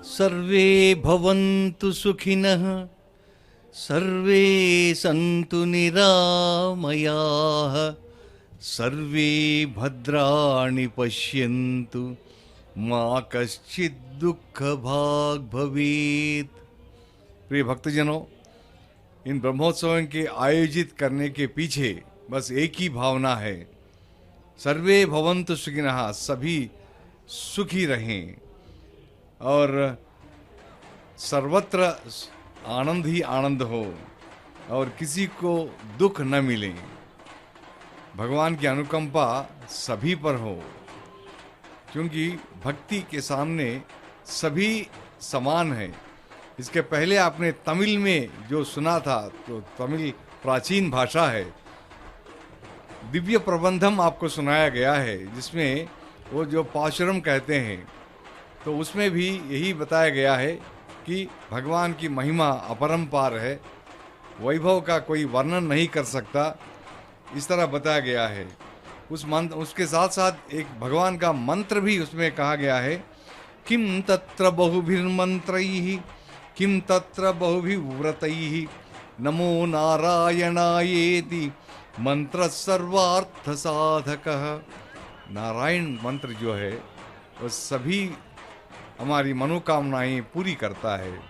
सर्वे भवन्तु सुखिनः, सर्वे सन्तु निरामयाः, सर्वे भद्राणि पश्यन्तु, मा कश्चित् दुःखभाग् भवेत्। प्रिय भक्तजनों, इन ब्रह्मोत्सवों के आयोजित करने के पीछे बस एक ही भावना है, सर्वे भवन्तु सुखिनः, सभी सुखी रहें और सर्वत्र आनंद ही आनंद हो और किसी को दुख न मिले। भगवान की अनुकंपा सभी पर हो, क्योंकि भक्ति के सामने सभी समान हैं। इसके पहले आपने तमिल में जो सुना था, तो तमिल प्राचीन भाषा है, दिव्य प्रबंधम आपको सुनाया गया है, जिसमें वो जो पाशुरम कहते हैं, तो उसमें भी यही बताया गया है कि भगवान की महिमा अपरंपार है, वैभव का कोई वर्णन नहीं कर सकता, इस तरह बताया गया है। उसके साथ साथ एक भगवान का मंत्र भी उसमें कहा गया है, किम तत्र बहुभिर्मंत्रैः, किम तत्र बहुभिव्रतैः, नमो नारायणायेति मंत्र सर्वार्थ साधकः। नारायण मंत्र जो है वो सभी हमारी मनोकामनाएं पूरी करता है।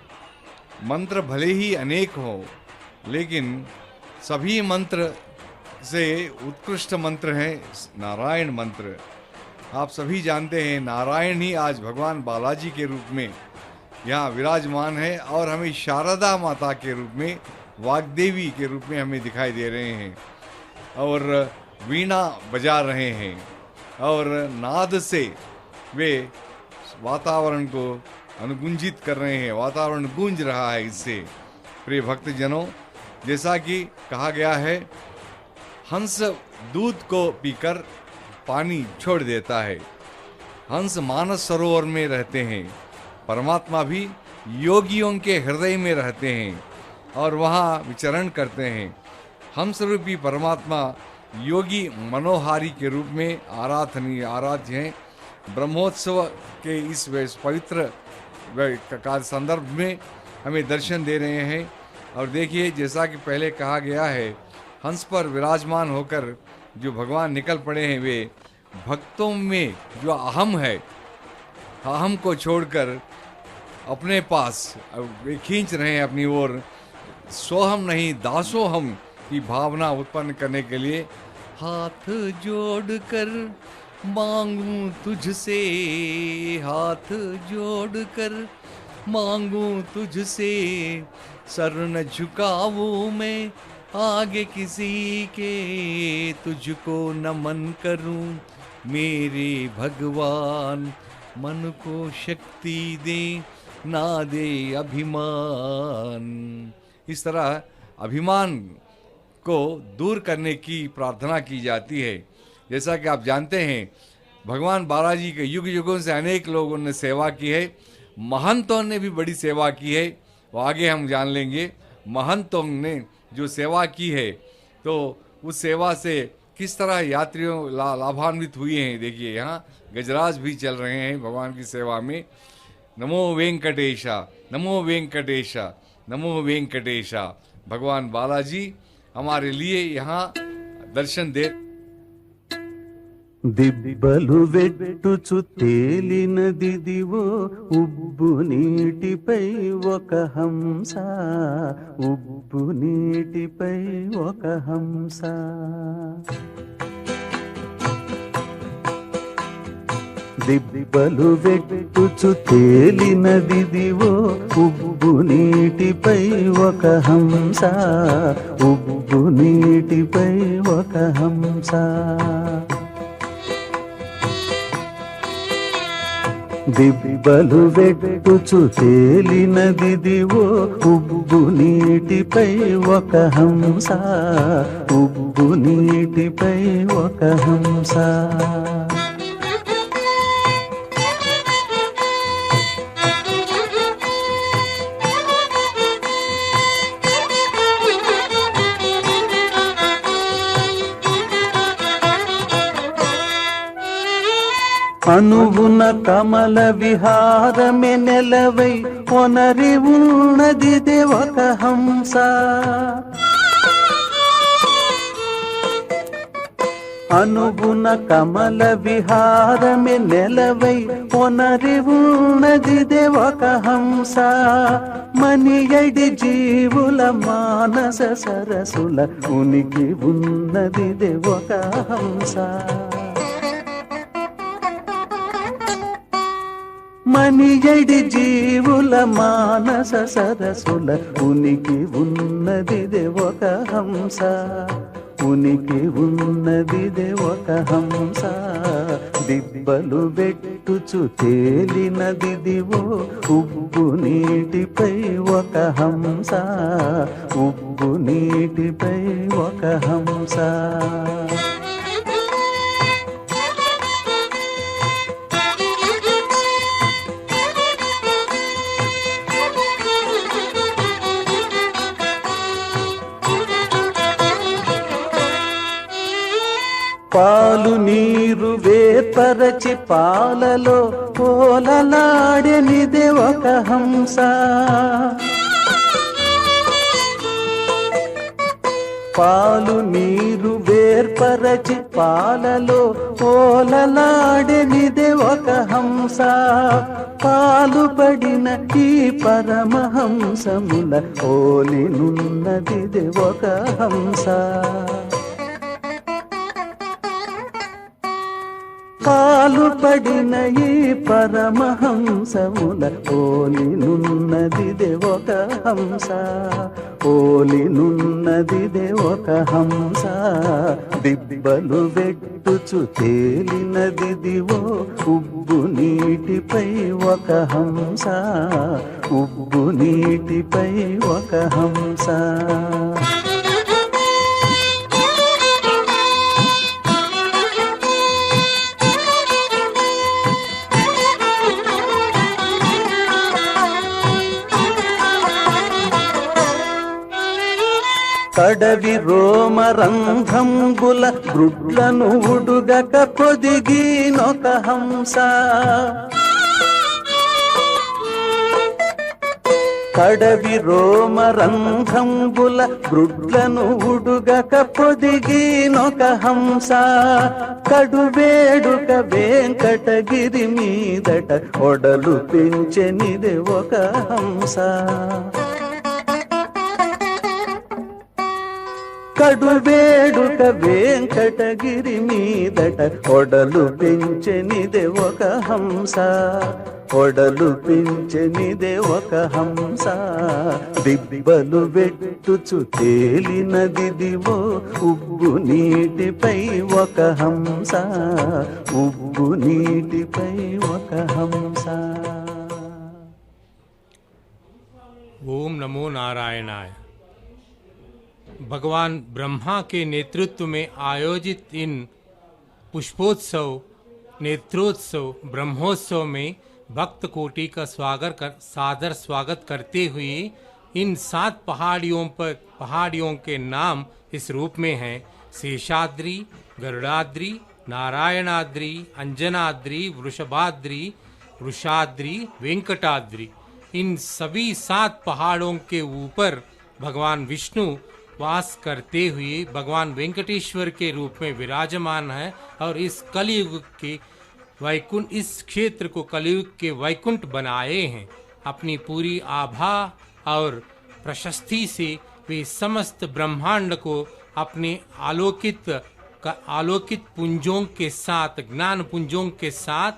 मंत्र भले ही अनेक हो, लेकिन सभी मंत्र से उत्कृष्ट मंत्र है नारायण मंत्र। आप सभी जानते हैं नारायण ही आज भगवान बालाजी के रूप में यहाँ विराजमान है और हमें शारदा माता के रूप में, वाग्देवी के रूप में हमें दिखाई दे रहे हैं और वीणा बजा रहे हैं और नाद से वे वातावरण को अनुगुंजित कर रहे हैं, वातावरण गूंज रहा है इससे। प्रिय भक्तजनों, जैसा कि कहा गया है, हंस दूध को पीकर पानी छोड़ देता है, हंस मानस सरोवर में रहते हैं, परमात्मा भी योगियों के हृदय में रहते हैं और वहाँ विचरण करते हैं। हंस रूपी परमात्मा योगी मनोहारी के रूप में आराध्य हैं। ब्रह्मोत्सव के इस पवित्र काल संदर्भ में हमें दर्शन दे रहे हैं। और देखिए, जैसा कि पहले कहा गया है, हंस पर विराजमान होकर जो भगवान निकल पड़े हैं, वे भक्तों में जो अहम है, अहम को छोड़कर अपने पास वे खींच रहे हैं अपनी ओर। सोहम नहीं दासोहम की भावना उत्पन्न करने के लिए हाथ जोड़कर मांगूं तुझसे, हाथ जोड़कर मांगूं तुझसे, सर न झुकाऊं मैं आगे किसी के, तुझको नमन करूं मेरे भगवान, मन को शक्ति दे ना दे अभिमान। इस तरह अभिमान को दूर करने की प्रार्थना की जाती है। जैसा कि आप जानते हैं, भगवान बालाजी के युग युगों से अनेक लोगों ने सेवा की है, महंतों ने भी बड़ी सेवा की है, वो आगे हम जान लेंगे। महंतों ने जो सेवा की है, तो उस सेवा से किस तरह यात्रियों लाभान्वित हुए हैं। देखिए, यहाँ गजराज भी चल रहे हैं भगवान की सेवा में। नमो वेंकटेशा, नमो वेंकटेशा, नमो वेंकटेशा। भगवान बालाजी हमारे लिए यहाँ दर्शन दे। దిబ్బలు వెట్టుచు తేలిన దిదివో ఉబ్బు నీటిపై ఒక హంస, ఉబ్బు నీటిపై ఒక హంస. దిబ్బలు వెట్టుచు తేలిన దిదివో ఉబ్బు నీటిపై ఒక హంస, ఉబ్బు నీటిపై ఒక హంస. దిబ్బలు వెట్టుచు తేలిన దిదివో ఉబ్బు నీటిపై ఒక హంస, ఉబ్బు నీటిపై ఒక హంస. అనువున కమల విహారమే నెలవై కొనరి ఉన్నదిదే ఒక హంస. అనుగుణ కమల విహారమే నెలవై కొనరి ఉన్నదిదే ఒక హంస. మనియడి జీవుల మానస సరసుల ఉనికి ఉన్నదిదే ఒక హంస. మనియడి జీవుల మానస సరసుల ఉనికి ఉన్నదిదే ఒక హంస. ఉనికి ఉన్నదిదే ఒక హంస. దిబ్బలు వెట్టుచు తేలినదిదివో ఉబ్బు నీటిపై ఒక హంస. ఉబ్బు నీటిపై ఒక హంస. పాలు నీరు వేపరచి పాలలో పోలలాడెనిదే ఒక హంస. పాలు నీరు వేర్పరచి పాలలో పోలలాడెనిదే ఒక హంస. పాలు పడిన ఈ పరమహంసముల ఓలినున్నదిదే ఒక హంస. పాలు పడిన ఈ పరమహంసముల ఓలినున్నదిదే ఒక హంస. ఓలినున్నదిదే ఒక హంస. దిబ్బలు వెట్టుచు తేలినదిదివో ఉబ్బు నీటిపై ఒక హంస. ఉబ్బు నీటిపై ఒక హంస. కడవి రోమరంధ్రంబుల గ్రుడ్లను ఉడుగక పొదిగినొక హంస. కడవి రోమరంధ్రంబుల గ్రుడ్లను ఉడుగక పొదిగినొక హంస. కడువేడుక వెంకటగిరి మీదట ఒడలు పెంచెనిదే ఒక హంస. కడువేడుక వెంకటగిరి మీదట ఒడలు పెంచెనిదే ఒక హంస. ఒడలు పెంచెనిదే ఒక హంస. దిబ్బలు వెట్టుచు తేలినదిదివో ఉబ్బు నీటిపై ఒక హంస. ఉబ్బు నీటిపై ఒక హంస. ओम नमो नारायणाय। भगवान ब्रह्मा के नेतृत्व में आयोजित इन पुष्पोत्सव, नेत्रोत्सव, ब्रह्मोत्सव में भक्त कोटि का सादर स्वागत करते हुए इन 7 पहाड़ियों के नाम इस रूप में हैं: शेषाद्रि, गरुड़ाद्रि, नारायणाद्रि, अंजनाद्रि, वृषभाद्रि, वृषाद्रि, वेंकटाद्रि। इन सभी 7 पहाड़ों के ऊपर भगवान विष्णु वास करते हुए भगवान वेंकटेश्वर के रूप में विराजमान है और इस कलयुग के वैकुंठ, इस क्षेत्र को कलयुग के वैकुंठ बनाए हैं। अपनी पूरी आभा और प्रशस्ति से वे समस्त ब्रह्मांड को अपने आलोकित पुंजों के साथ, ज्ञान पुंजों के साथ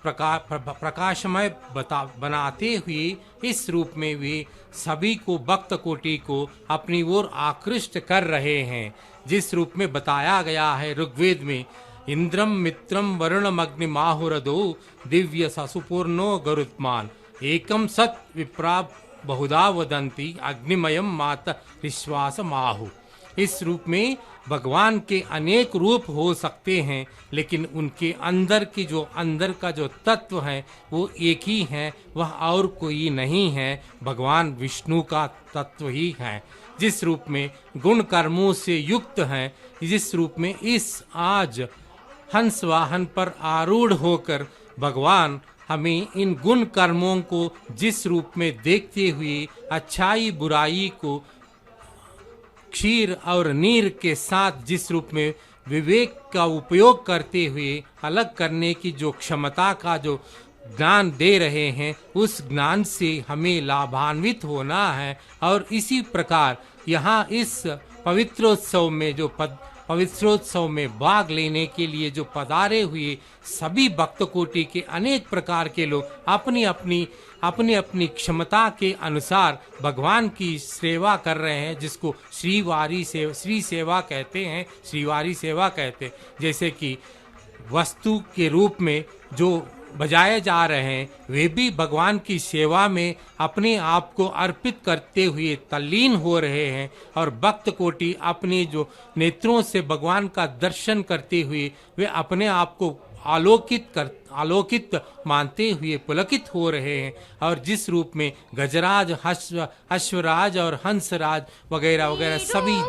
प्रकाशमय बनाते हुए इस रूप में वे सभी को, भक्त कोटि को अपनी ओर आकृष्ट कर रहे हैं। जिस रूप में बताया गया है ऋग्वेद में, इंद्रम मित्रम वरुणम अग्निमाहुरदो दिव्य ससुपूर्णो गरुत्मान एकम सत विप्रा बहुधा वदंती अग्निमयम मात विश्वास माहु। इस रूप में भगवान के अनेक रूप हो सकते हैं, लेकिन उनके अंदर का जो तत्व है वो एक ही है, वह और कोई नहीं है, भगवान विष्णु का तत्व ही है। जिस रूप में गुण कर्मों से युक्त हैं, जिस रूप में इस आज हंस वाहन पर आरूढ़ होकर भगवान हमें इन गुण कर्मों को जिस रूप में देखते हुए अच्छाई बुराई को क्षीर और नीर के साथ जिस रूप में विवेक का उपयोग करते हुए अलग करने की जो क्षमता का जो ज्ञान दे रहे हैं, उस ज्ञान से हमें लाभान्वित होना है। और इसी प्रकार यहाँ इस पवित्रोत्सव में पवित्रोत्सव में भाग लेने के लिए जो पधारे हुए सभी भक्त कोटि के अनेक प्रकार के लोग अपनी अपनी क्षमता के अनुसार भगवान की सेवा कर रहे हैं, जिसको श्री सेवा कहते हैं, श्रीवारी सेवा कहते हैं। जैसे कि वस्तु के रूप में जो बजाए जा रहे हैं, वे भी भगवान की सेवा में अपने आप को अर्पित करते हुए तल्लीन हो रहे हैं। और भक्त कोटि अपने जो नेत्रों से भगवान का दर्शन करते हुए वे अपने आप को आलोकित मानते हुए पुलकित हो रहे हैं। और जिस रूप में गजराज, अश्वराज और हंसराज वगैरह वगैरह सभी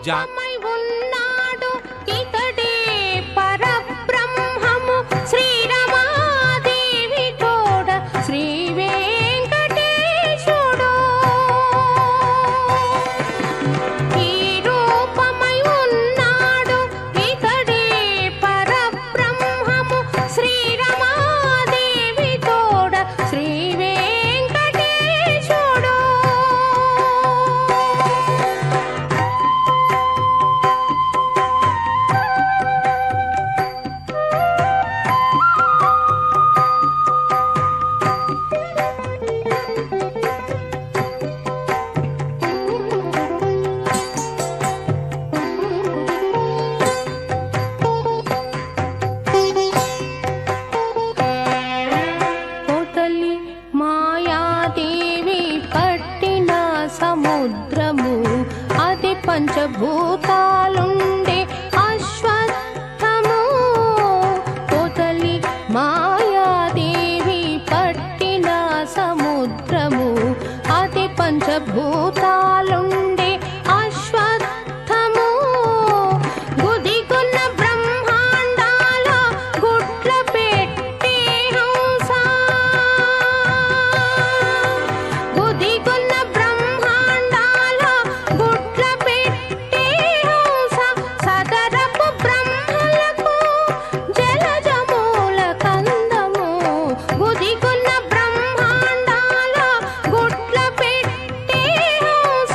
పంచభూతాలుండే అశ్వత్థము కోతలి మాయాదేవి పట్టిన సముద్రము అది పంచభూతాలుండే అశ్వత్థము గుదిగున్న బ్రహ్మాండాల గుట్ల పెట్టే హంస గుదిగున్న బ్రహ్మాండాల గుట్ల పెట్టే హంస సదరపు బ్రహ్మలకు జలజమూల కందము గుదిగున్న బ్రహ్మాండాల గుట్ల పెట్టే హంస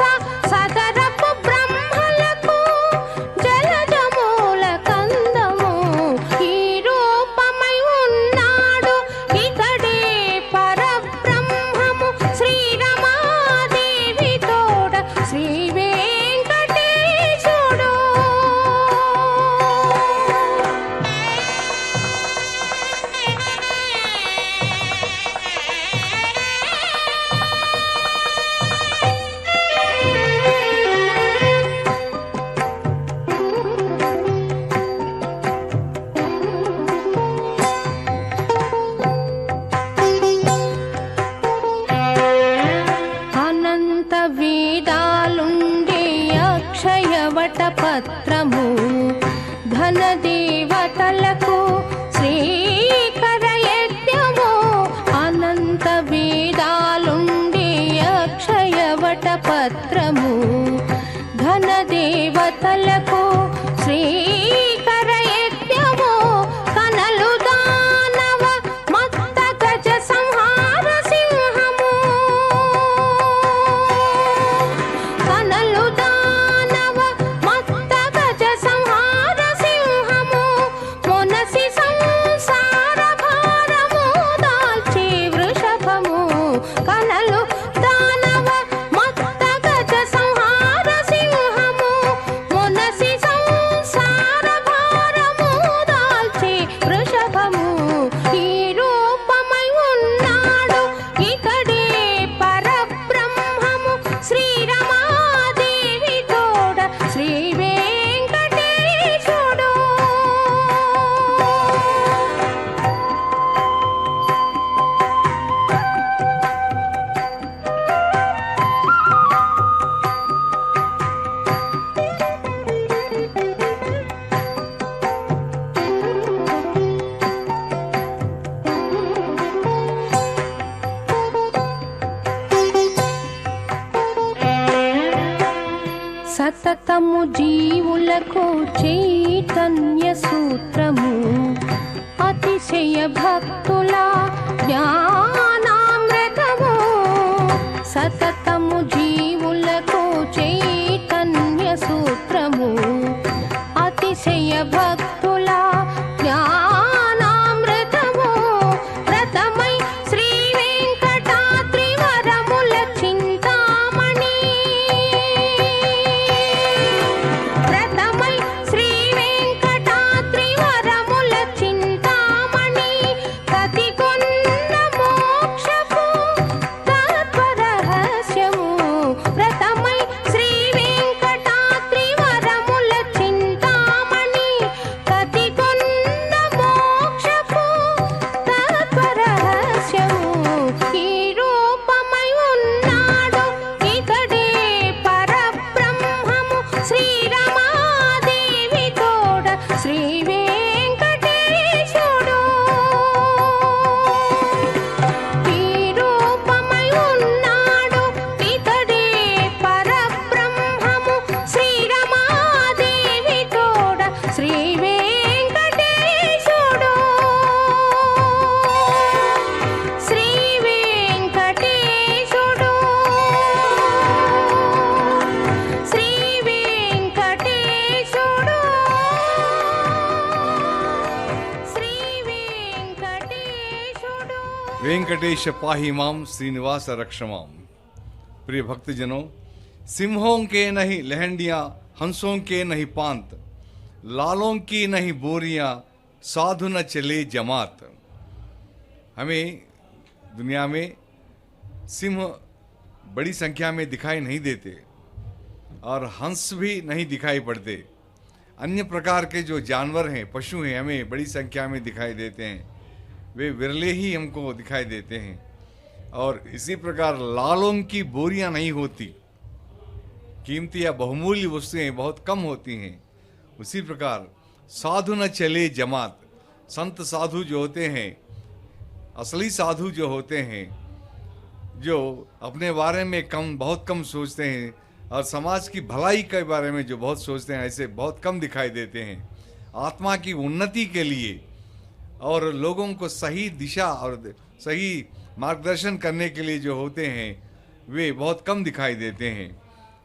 సతతము జీవులకు చైతన్య సూత్రము అతిశయ భక్తుల జ్ఞానామృతము సతతము జీవులకు చైతన్య సూత్రము అతిశయ భక్తుల జ్ఞానామృతము రతమై శ్రీ వెంకటాద్రి వరముల చింతామణి రతమై శ్రీ వెంకటాద్రి వరముల చింతామణి కతికొన్న మోక్షపు తత్వరహస్యము రతమై శ్రీ వెంకటాద్రి వరముల చింతామణి కతికొన్న మోక్షపు తత్వరహస్యము ఈ రూపమై ఉన్నాడు ఇతడే పరబ్రహ్మము శ్రీరమాదేవి తోడ శ్రీ వెంకటేశుడు ఈ రూపమై ఉన్నాడు ఇతడే పరబ్రహ్మము శ్రీరమాదేవి తోడ శ్రీ వెంకటేశుడు శ్రీ వెంకటేశుడు శ్రీ వెంకటేశుడు శ్రీ వెంకటేశుడు वेंकटेश पाहि माम श्रीनिवास रक्षमाम। प्रिय भक्तजनों, सिंहों के नहीं लहंडियां, हंसों के नहीं पांत, लालों की नहीं बोरियां, साधु न चले जमात। हमें दुनिया में सिंह बड़ी संख्या में दिखाई नहीं देते और हंस भी नहीं दिखाई पड़ते। अन्य प्रकार के जो जानवर हैं, पशु हैं, हमें बड़ी संख्या में दिखाई देते हैं, वे विरले ही हमको दिखाई देते हैं। और इसी प्रकार लालों की बोरियां नहीं होती, कीमती या बहुमूल्य वस्तुएं बहुत कम होती हैं। उसी प्रकार साधु न चले जमात, संत साधु जो होते हैं, असली साधु जो होते हैं, जो अपने बारे में बहुत कम सोचते हैं और समाज की भलाई के बारे में जो बहुत सोचते हैं, ऐसे बहुत कम दिखाई देते हैं। आत्मा की उन्नति के लिए और लोगों को सही दिशा और सही मार्गदर्शन करने के लिए जो होते हैं, वे बहुत कम दिखाई देते हैं।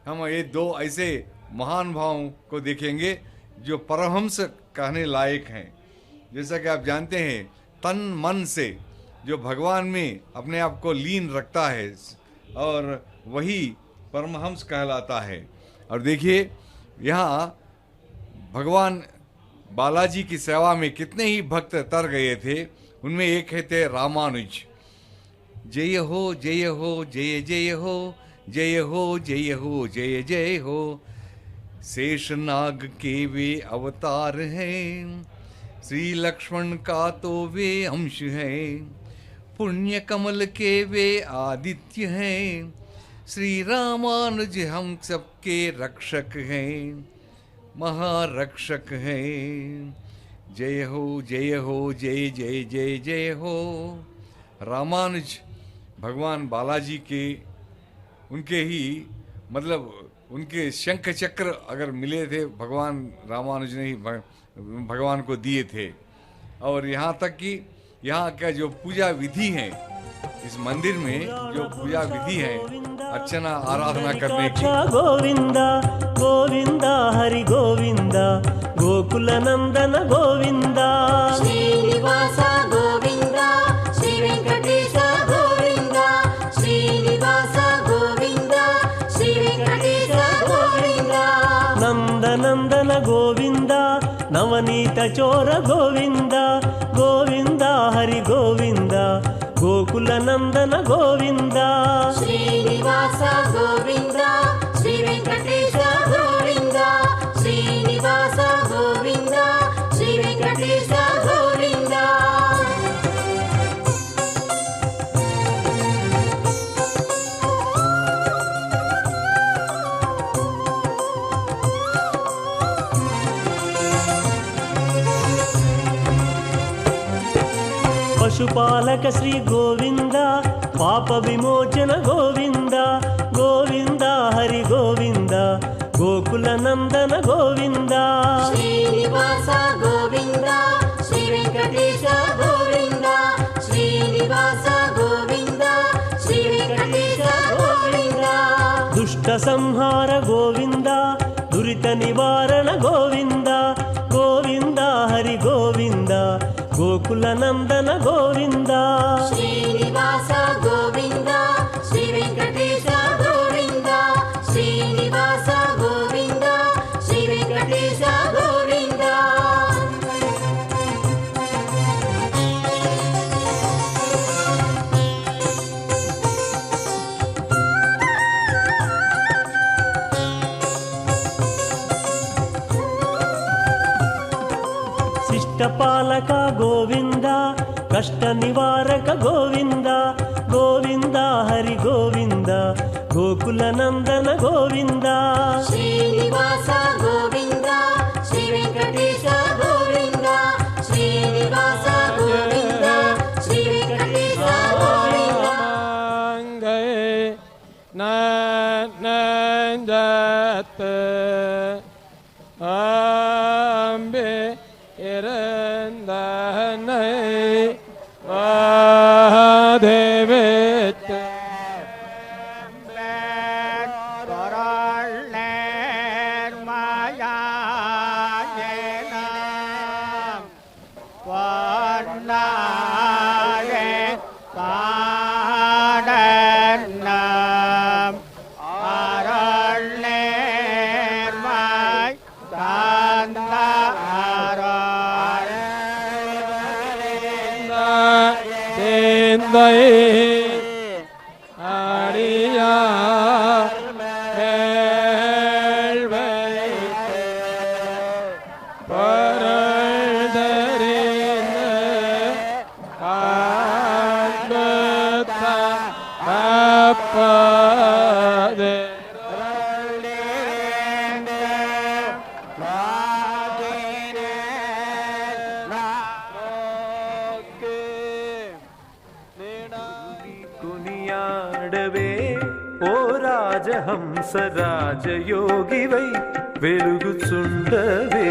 हम ये दो ऐसे महान भावों को देखेंगे जो परमहंस कहने लायक हैं। जैसा कि आप जानते हैं, तन मन से जो भगवान में अपने आप को लीन रखता है और वही परमहंस कहलाता है। और देखिए यहाँ भगवान बालाजी की सेवा में कितने ही भक्त तर गए थे। उनमें एक है थे रामानुज। जय हो जय हो जय जय हो जय हो जय हो जय जय हो। शेषनाग के वे अवतार हैं, श्री लक्ष्मण का तो वे अंश हैं, पुण्य कमल के वे आदित्य हैं, श्री रामानुज हम सबके रक्षक हैं, महारक्षक हैं। जय हो जय हो जय जय जय जय हो। रामानुज भगवान बालाजी के उनके ही मतलब उनके शंख चक्र अगर मिले थे, भगवान रामानुज ने ही भगवान को दिए थे। और यहाँ तक कि यहाँ का जो पूजा विधि है, इस मंदिर में जो पूजा विधि है अर्चना आराधना करने की, गोविंद गोविंद हरि गोविंद गोकुल नंदन गोविंद श्रीनिवास गोविंद श्री वेंकटेश गोविंद श्रीनिवास गोविंद श्री वेंकटेश गोविंद नंदनंदन गोविंद नवनीत चोर गोविंद गोविंद हरि गोविंद गोकुल नंदन गोविंद श्रीनिवास गोविंद श्री वेंकटेश गोविंद श्रीनिवास गोविंद श्री वेंकटेश गोविंद। पशुपालक श्री गोविंद पाप विमोचन गोविंद गोविंद हरि गोविंद గోకుల నందన గోవింద శ్రీనివాస గోవింద శ్రీ వెంకటేశ గోవింద శ్రీనివాస గోవింద శ్రీ వెంకటేశ గోవింద దుష్ట సంహార గోవింద దురిత నివారణ గోవింద గోవింద హరి గోవింద గోకుల నందన గోవింద శ్రీనివాస గోవింద శ్రీ వెంకటేశ గోవింద శ్రీనివాస గోవింద శ్రీ వెంకటేశ గోవింద శిష్టపాలక గోవింద కష్ట నివారక గోవింద గోవింద హరి గోవింద గోకుల నందన గోవింద శ్రీనివాస గోవింద శ్రీ వెంకటేశ గోవింద శ్రీనివాస గోవింద శ్రీ వెంకటేశ గోవింద నందత్ అంబే ఇరందనై మహాదేవేత్ அடியா కునియాడవే ఓ రాజహంస రాజయోగివై వెలుగుచుండవే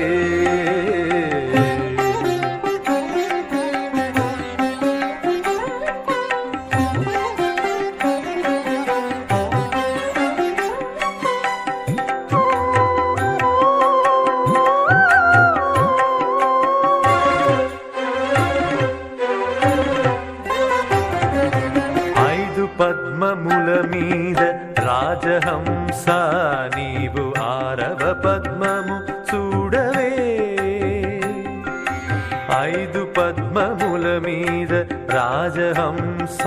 పద్మముల మీద రాజహంస నీవు ఆరవ పద్మము చూడవే 5 పద్మముల మీద రాజహంస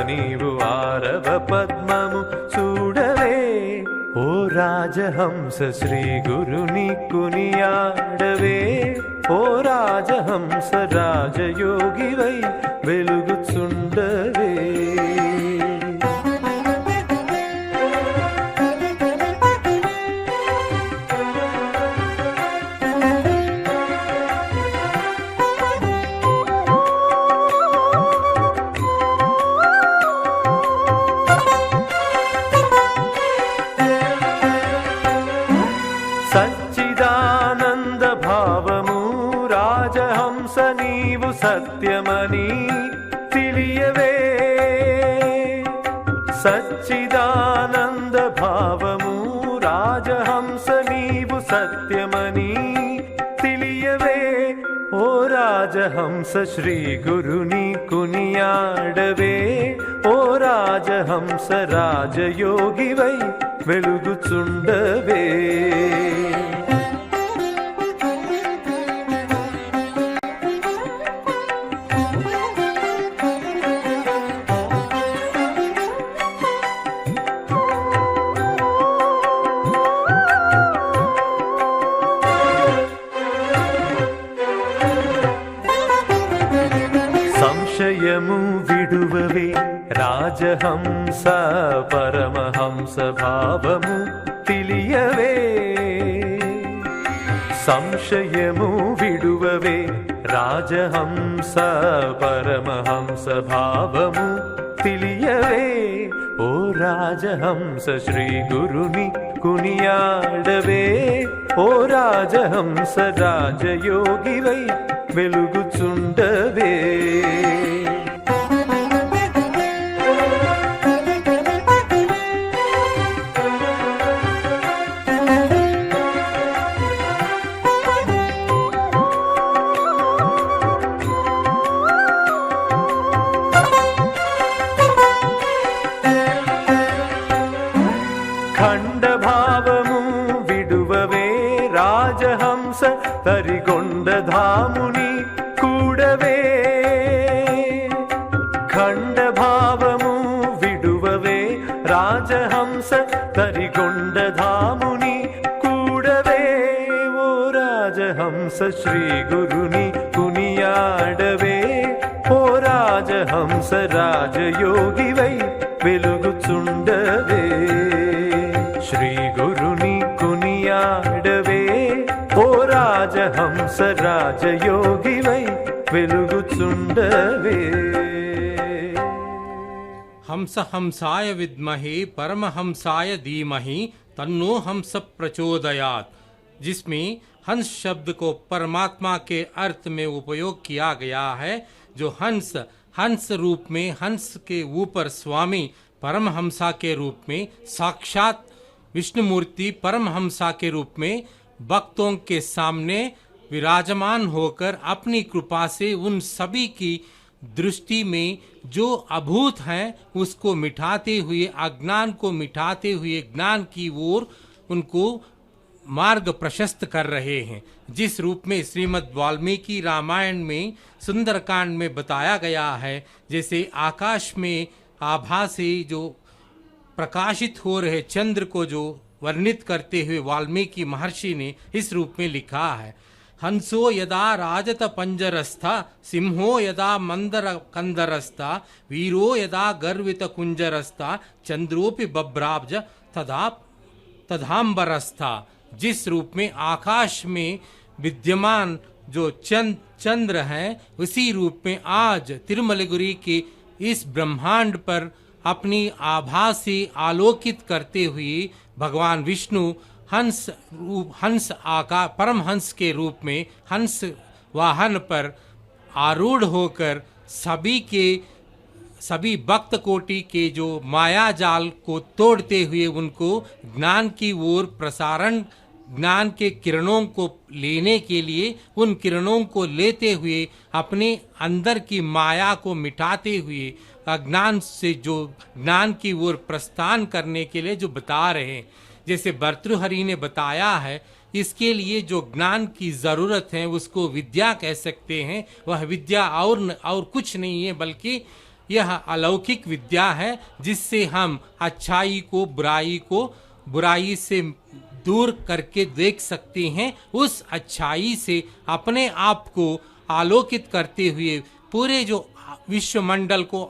నీవు ఆరవ పద్మము చూడవే ఓ రాజహంస శ్రీ గురుని కునియాడవే ఓ రాజహంస రాజయోగివై వెలుగుచుండవే సచ్చిదానంద భావము రాజహంస నీవు సత్యమని తెలియవే సచ్చిదానంద భావము రాజహంస నీవు సత్యమని తెలియవే ఓ రాజహంస శ్రీ గురుని కునియాడవే ఓ రాజహంస రాజయోగివై వెలుగుచుండవే సంశయము విడువవే రాజహంస పరమహంస భావము తెలియవే సంశయము విడువవే రాజహంస పరమహంస భావము తెలియవే ఓ రాజహంస శ్రీ గురుని కునియాడవే ఓ రాజహంస రాజయోగివై వెలుగుచుండవే ఖండభావము విడువవే రాజహంస తరిగొండధాముని కూడవే ఖండభావము విడువవే రాజహంస తరిగొండధాముని కూడవే ఓ రాజహంస శ్రీ గురుని కునియాడవే ఓ రాజహంస రాజయోగివై వెలుగుచుండవే శ్రీ గురుని కునియాడవే ఓ రాజహంస రాజయోగివై వెలుగుచుండవే हंस हंसाय विद्महे परमहंसाय धीमहि तन्नो हंस प्रचोदयात्, जिसमें हंस शब्द को परमात्मा के अर्थ में उपयोग किया गया है। जो हंस हंस रूप में हंस के ऊपर स्वामी परमहंसा के रूप में साक्षात विष्णुमूर्ति परमहंसा के रूप में भक्तों के सामने विराजमान होकर अपनी कृपा से उन सभी की दृष्टि में जो अभूत हैं उसको मिटाते हुए, अज्ञान को मिटाते हुए ज्ञान की ओर उनको मार्ग प्रशस्त कर रहे हैं। जिस रूप में श्रीमद् वाल्मीकि रामायण में सुंदरकांड में बताया गया है, जैसे आकाश में आभा से जो प्रकाशित हो रहे चंद्र को जो वर्णित करते हुए वाल्मीकि महर्षि ने इस रूप में लिखा है। हंसो यदा राजत पंजरस्था, सिंहो यदा मंदर कंदरस्था, वीरो यदा गर्वित कुंजरस्था, चंद्रोपि बभ्राब्ज तदांबरस्था। जिस रूप में आकाश में विद्यमान जो चंद्र हैं, उसी रूप में आज तिरुमलगिरी के इस ब्रह्मांड पर अपनी आभा से आलोकित करते हुए भगवान विष्णु हंस आकार परमहंस के रूप में हंस वाहन पर आरूढ़ होकर सभी भक्त कोटि के जो माया जाल को तोड़ते हुए उनको ज्ञान की ओर प्रसारण, ज्ञान के किरणों को लेने के लिए, उन किरणों को लेते हुए अपने अंदर की माया को मिटाते हुए अज्ञान से जो ज्ञान की ओर प्रस्थान करने के लिए जो बता रहे हैं। जैसे भर्तृहरि ने बताया है, इसके लिए जो ज्ञान की ज़रूरत है उसको विद्या कह सकते हैं। वह विद्या और कुछ नहीं है बल्कि यह अलौकिक विद्या है, जिससे हम अच्छाई को बुराई से दूर करके देख सकते हैं। उस अच्छाई से अपने आप को आलोकित करते हुए पूरे जो विश्वमंडल को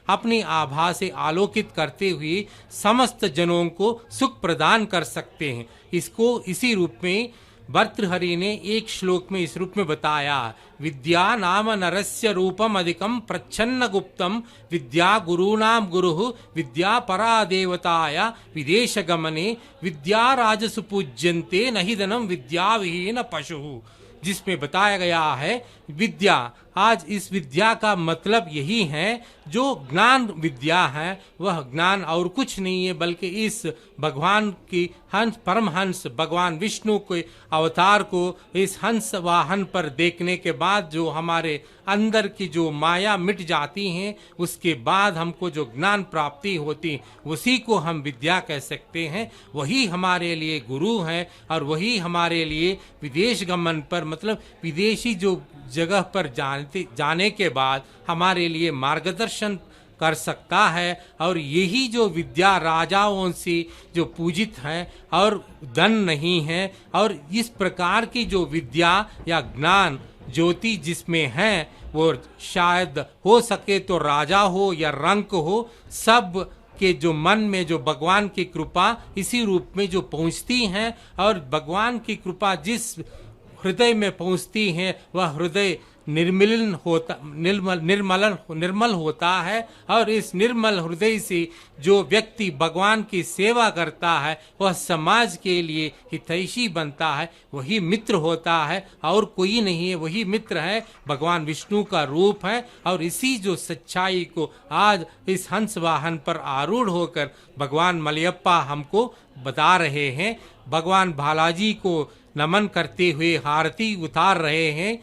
अपनी आभा से आलोकित करते हुए समस्त जनों को सुख प्रदान कर सकते हैं। इसको इसी रूप में भर्तृहरि ने एक श्लोक में इस रूप में बताया, विद्या नाम नरस्य रूपम अधिकम प्रच्छन्न गुप्तम, विद्या गुरूणाम गुरुः विद्या परा देवताया विदेश गमने, विद्या राजसु पूज्यन्ते नहि धनम विद्या विहीन पशुः। जिसमें बताया गया है विद्या, आज इस विद्या का मतलब यही है, जो ज्ञान विद्या है वह ज्ञान और कुछ नहीं है बल्कि इस भगवान की परमहंस भगवान विष्णु के अवतार को इस हंस वाहन पर देखने के बाद जो हमारे अंदर की जो माया मिट जाती हैं, उसके बाद हमको जो ज्ञान प्राप्ति होती उसी को हम विद्या कह सकते हैं। वही हमारे लिए गुरु हैं और वही हमारे लिए विदेश गमन पर, मतलब विदेशी जो जगह पर जाने के बाद हमारे लिए मार्गदर्शन कर सकता है। और यही जो विद्या राजाओं से जो पूजित है और धन नहीं है, और इस प्रकार की जो विद्या या ज्ञान ज्योति जिसमें है वो शायद हो सके तो राजा हो या रंक हो, सब के जो मन में जो भगवान की कृपा इसी रूप में जो पहुँचती हैं, और भगवान की कृपा जिस हृदय में पहुँचती है वह हृदय निर्मल होता है। और इस निर्मल हृदय से जो व्यक्ति भगवान की सेवा करता है वह समाज के लिए हितैषी बनता है, वही मित्र होता है और कोई नहीं है, वही मित्र है, भगवान विष्णु का रूप है। और इसी जो सच्चाई को आज इस हंस वाहन पर आरूढ़ होकर भगवान मलयप्पा हमको बता रहे हैं। भगवान बालाजी को नमन करते हुए आरती उतार रहे हैं,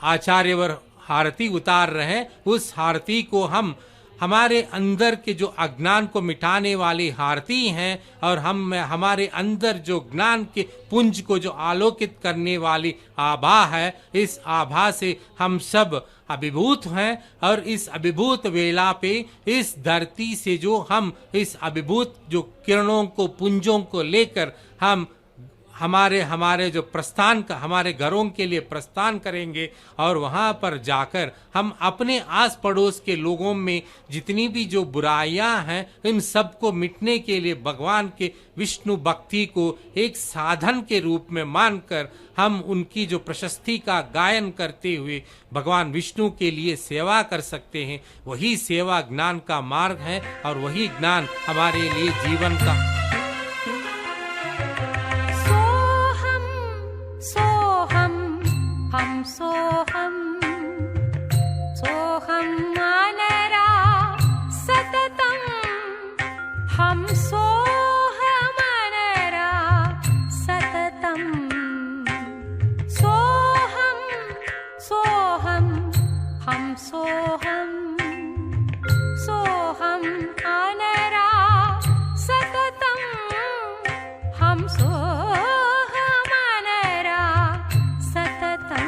आचार्यवर आरती उतार रहे हैं। उस आरती को हम हमारे अंदर के जो अज्ञान को मिटाने वाली आरती हैं और हम हमारे अंदर जो ज्ञान के पुंज को जो आलोकित करने वाली आभा है, इस आभा से हम सब अभिभूत हैं। और इस अभिभूत वेला पे इस धरती से जो हम इस अभिभूत जो किरणों को पुंजों को लेकर हम हमारे जो प्रस्थान का हमारे घरों के लिए प्रस्थान करेंगे और वहाँ पर जाकर हम अपने आस पड़ोस के लोगों में जितनी भी जो बुराइयां हैं इन सब को मिटने के लिए भगवान के विष्णु भक्ति को एक साधन के रूप में मानकर हम उनकी जो प्रशस्ति का गायन करते हुए भगवान विष्णु के लिए सेवा कर सकते हैं। वही सेवा ज्ञान का मार्ग है और वही ज्ञान हमारे लिए जीवन का हम सोहम सोहम मानरा सततम हम सोहमनरा सततम सोहम सोहम हम सोहम सोहम आनरा सततम हम सोहमनरा सततम।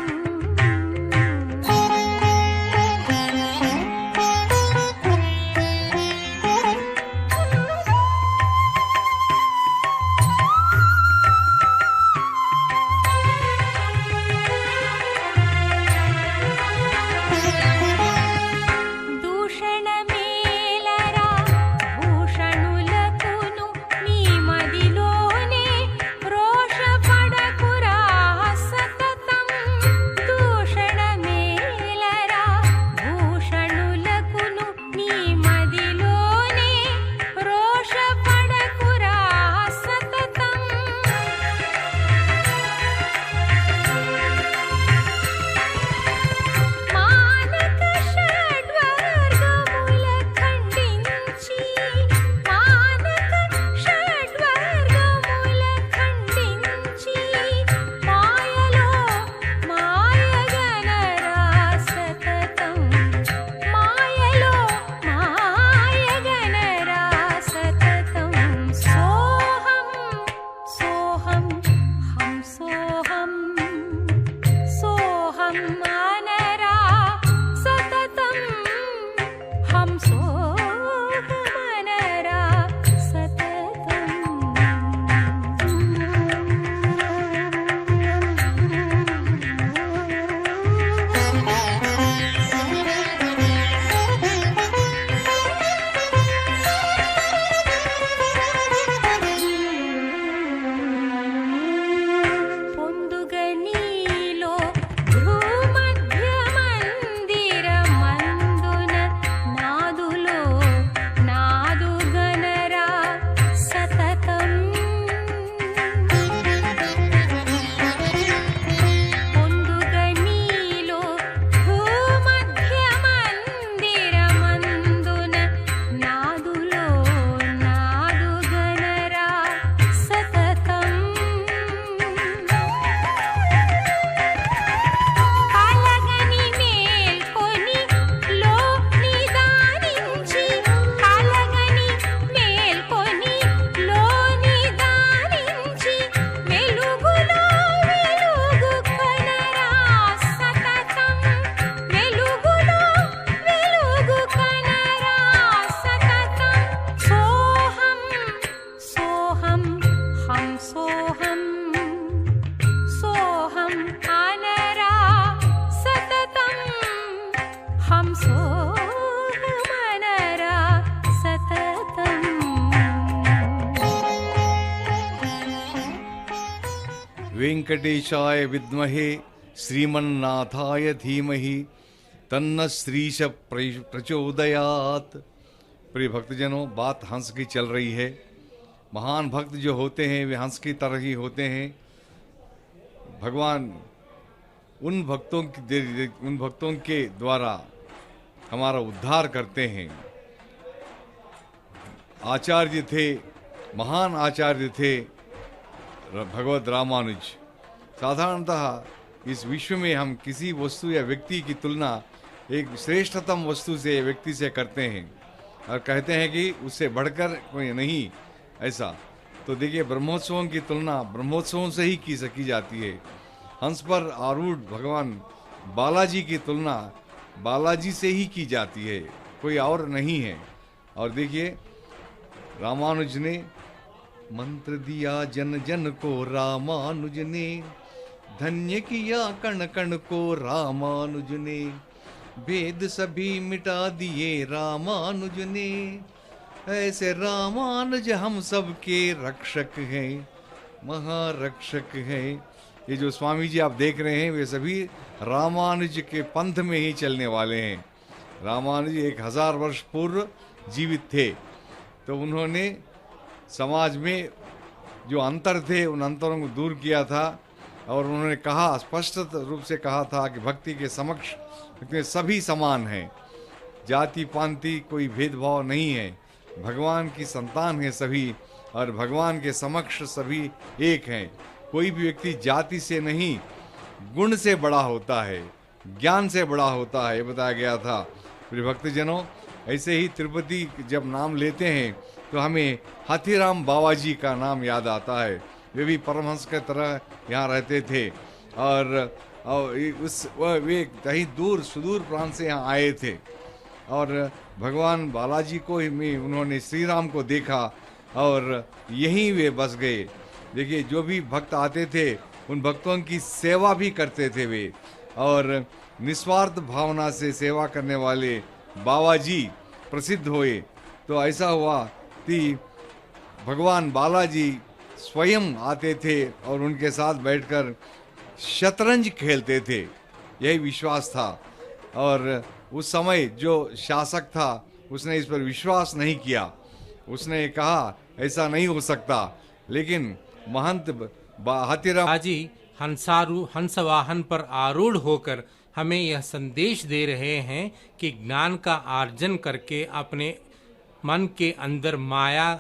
वेंकटेशाय विद्महे श्रीमन्नाथाय धीमहि तन्न श्रीश प्रचोदयात्। प्रिय भक्तजनों, बात हंस की चल रही है। महान भक्त जो होते हैं वे हंस की तरह ही होते हैं। भगवान उन भक्तों के द्वारा हमारा उद्धार करते हैं। आचार्य थे, महान आचार्य थे भगवत रामानुज। साधारणतः इस विश्व में हम किसी वस्तु या व्यक्ति की तुलना एक श्रेष्ठतम वस्तु से, व्यक्ति से करते हैं और कहते हैं कि उससे बढ़कर कोई नहीं, ऐसा। तो देखिए, ब्रह्मोत्सवों की तुलना ब्रह्मोत्सवों से ही की जाती है। हंस पर आरूढ़ भगवान बालाजी की तुलना बालाजी से ही की जाती है, कोई और नहीं है। और देखिए, रामानुज ने मंत्र दिया जन जन को, रामानुज ने धन्य किया कण कण को, रामानुज ने वेद सभी मिटा दिए, रामानुज ने। ऐसे रामानुज हम सबके रक्षक हैं, महारक्षक हैं। ये जो स्वामी जी आप देख रहे हैं वे सभी रामानुज के पंथ में ही चलने वाले हैं। रामानुज 1000 वर्ष पूर्व जीवित थे, तो उन्होंने समाज में जो अंतर थे उन अंतरों को दूर किया था। और उन्होंने कहा, स्पष्ट रूप से कहा था कि भक्ति के समक्ष सभी समान हैं, जाति पांति कोई भेदभाव नहीं है, भगवान की संतान है सभी, और भगवान के समक्ष सभी एक हैं। कोई भी व्यक्ति जाति से नहीं, गुण से बड़ा होता है, ज्ञान से बड़ा होता है, ये बताया गया था। प्रिय भक्तजनों, ऐसे ही तिरुपति जब नाम लेते हैं तो हमें हाथीराम बाबा जी का नाम याद आता है। वे भी परमहंस की तरह यहाँ रहते थे, और वे कहीं दूर सुदूर प्रांत से यहाँ आए थे, और भगवान बालाजी को ही में उन्होंने श्री राम को देखा और यहीं वे बस गए। देखिए, जो भी भक्त आते थे उन भक्तों की सेवा भी करते थे वे, और निस्वार्थ भावना से सेवा करने वाले बाबा जी प्रसिद्ध हुए। तो ऐसा हुआ कि भगवान बालाजी स्वयं आते थे और उनके साथ बैठकर शतरंज खेलते थे, यही विश्वास था। और उस समय जो शासक था उसने इस पर विश्वास नहीं किया, उसने कहा ऐसा नहीं हो सकता। लेकिन महंत हाथीराम जी हंसवाहन पर आरूढ़ होकर हमें यह संदेश दे रहे हैं कि ज्ञान का आर्जन करके अपने मन के अंदर माया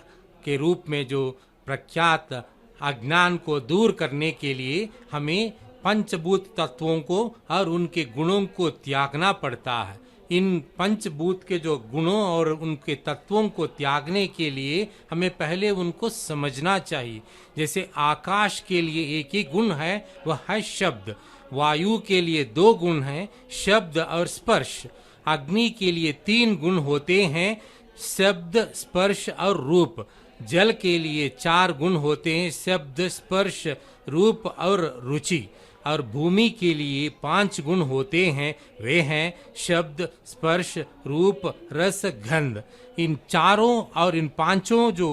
के रूप में जो प्रख्यात अज्ञान को दूर करने के लिए हमें पंचभूत तत्वों को और उनके गुणों को त्यागना पड़ता है। इन पंचभूत के जो गुणों और उनके तत्वों को त्यागने के लिए हमें पहले उनको समझना चाहिए। जैसे आकाश के लिए एक ही गुण है, वह है शब्द। वायु के लिए 2 गुण हैं, शब्द और स्पर्श। अग्नि के लिए 3 गुण होते हैं, शब्द, स्पर्श और रूप। जल के लिए 4 गुण होते हैं, शब्द, स्पर्श, रूप और रुचि। और भूमि के लिए 5 गुण होते हैं, वे हैं शब्द, स्पर्श, रूप, रस, गंध। इन चारों और इन 5 जो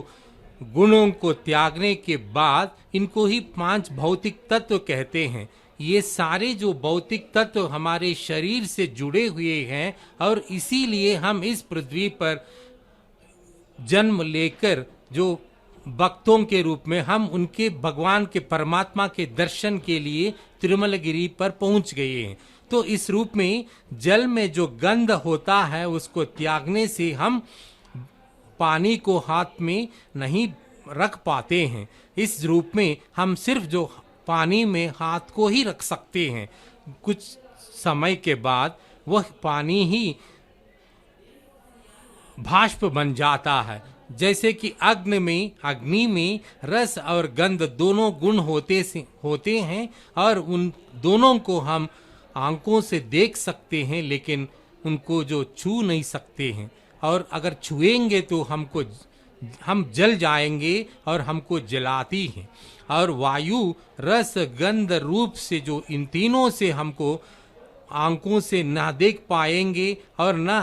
गुणों को त्यागने के बाद इनको ही 5 भौतिक तत्व कहते हैं। ये सारे जो भौतिक तत्व हमारे शरीर से जुड़े हुए हैं, और इसीलिए हम इस पृथ्वी पर जन्म लेकर जो भक्तों के रूप में हम उनके भगवान के परमात्मा के दर्शन के लिए तिरुमलगिरी पर पहुंच गए हैं। तो इस रूप में जल में जो गंध होता है उसको त्यागने से हम पानी को हाथ में नहीं रख पाते हैं। इस रूप में हम सिर्फ जो पानी में हाथ को ही रख सकते हैं। कुछ समय के बाद वह पानी ही भाष्प बन जाता है। जैसे कि अग्नि में रस और गंध दोनों गुण होते हैं, और उन दोनों को हम आंखों से देख सकते हैं, लेकिन उनको जो छू नहीं सकते हैं। और अगर छुएंगे तो हम जल जाएंगे और हमको जलाती हैं। और वायु, रस, गंध, रूप से जो इन तीनों से हमको आंखों से ना देख पाएंगे, और ना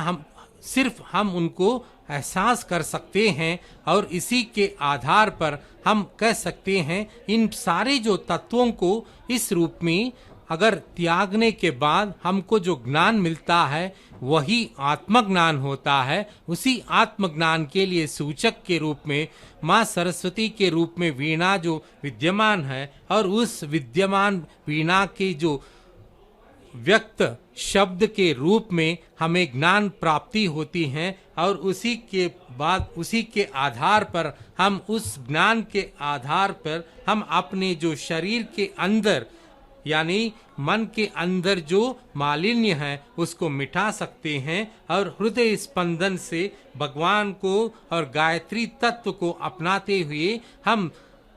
हम उनको एहसास कर सकते हैं। और इसी के आधार पर हम कह सकते हैं इन सारे जो तत्वों को इस रूप में अगर त्यागने के बाद हमको जो ज्ञान मिलता है वही आत्मज्ञान होता है। उसी आत्मज्ञान के लिए सूचक के रूप में माँ सरस्वती के रूप में वीणा जो विद्यमान है, और उस विद्यमान वीणा की जो व्यक्त शब्द के रूप में हमें ज्ञान प्राप्ति होती है, और उसी के बाद उसी के आधार पर हम उस ज्ञान के आधार पर हम अपने जो शरीर के अंदर यानी मन के अंदर जो मालिन्य है उसको मिटा सकते हैं, और हृदय स्पंदन से भगवान को और गायत्री तत्व को अपनाते हुए हम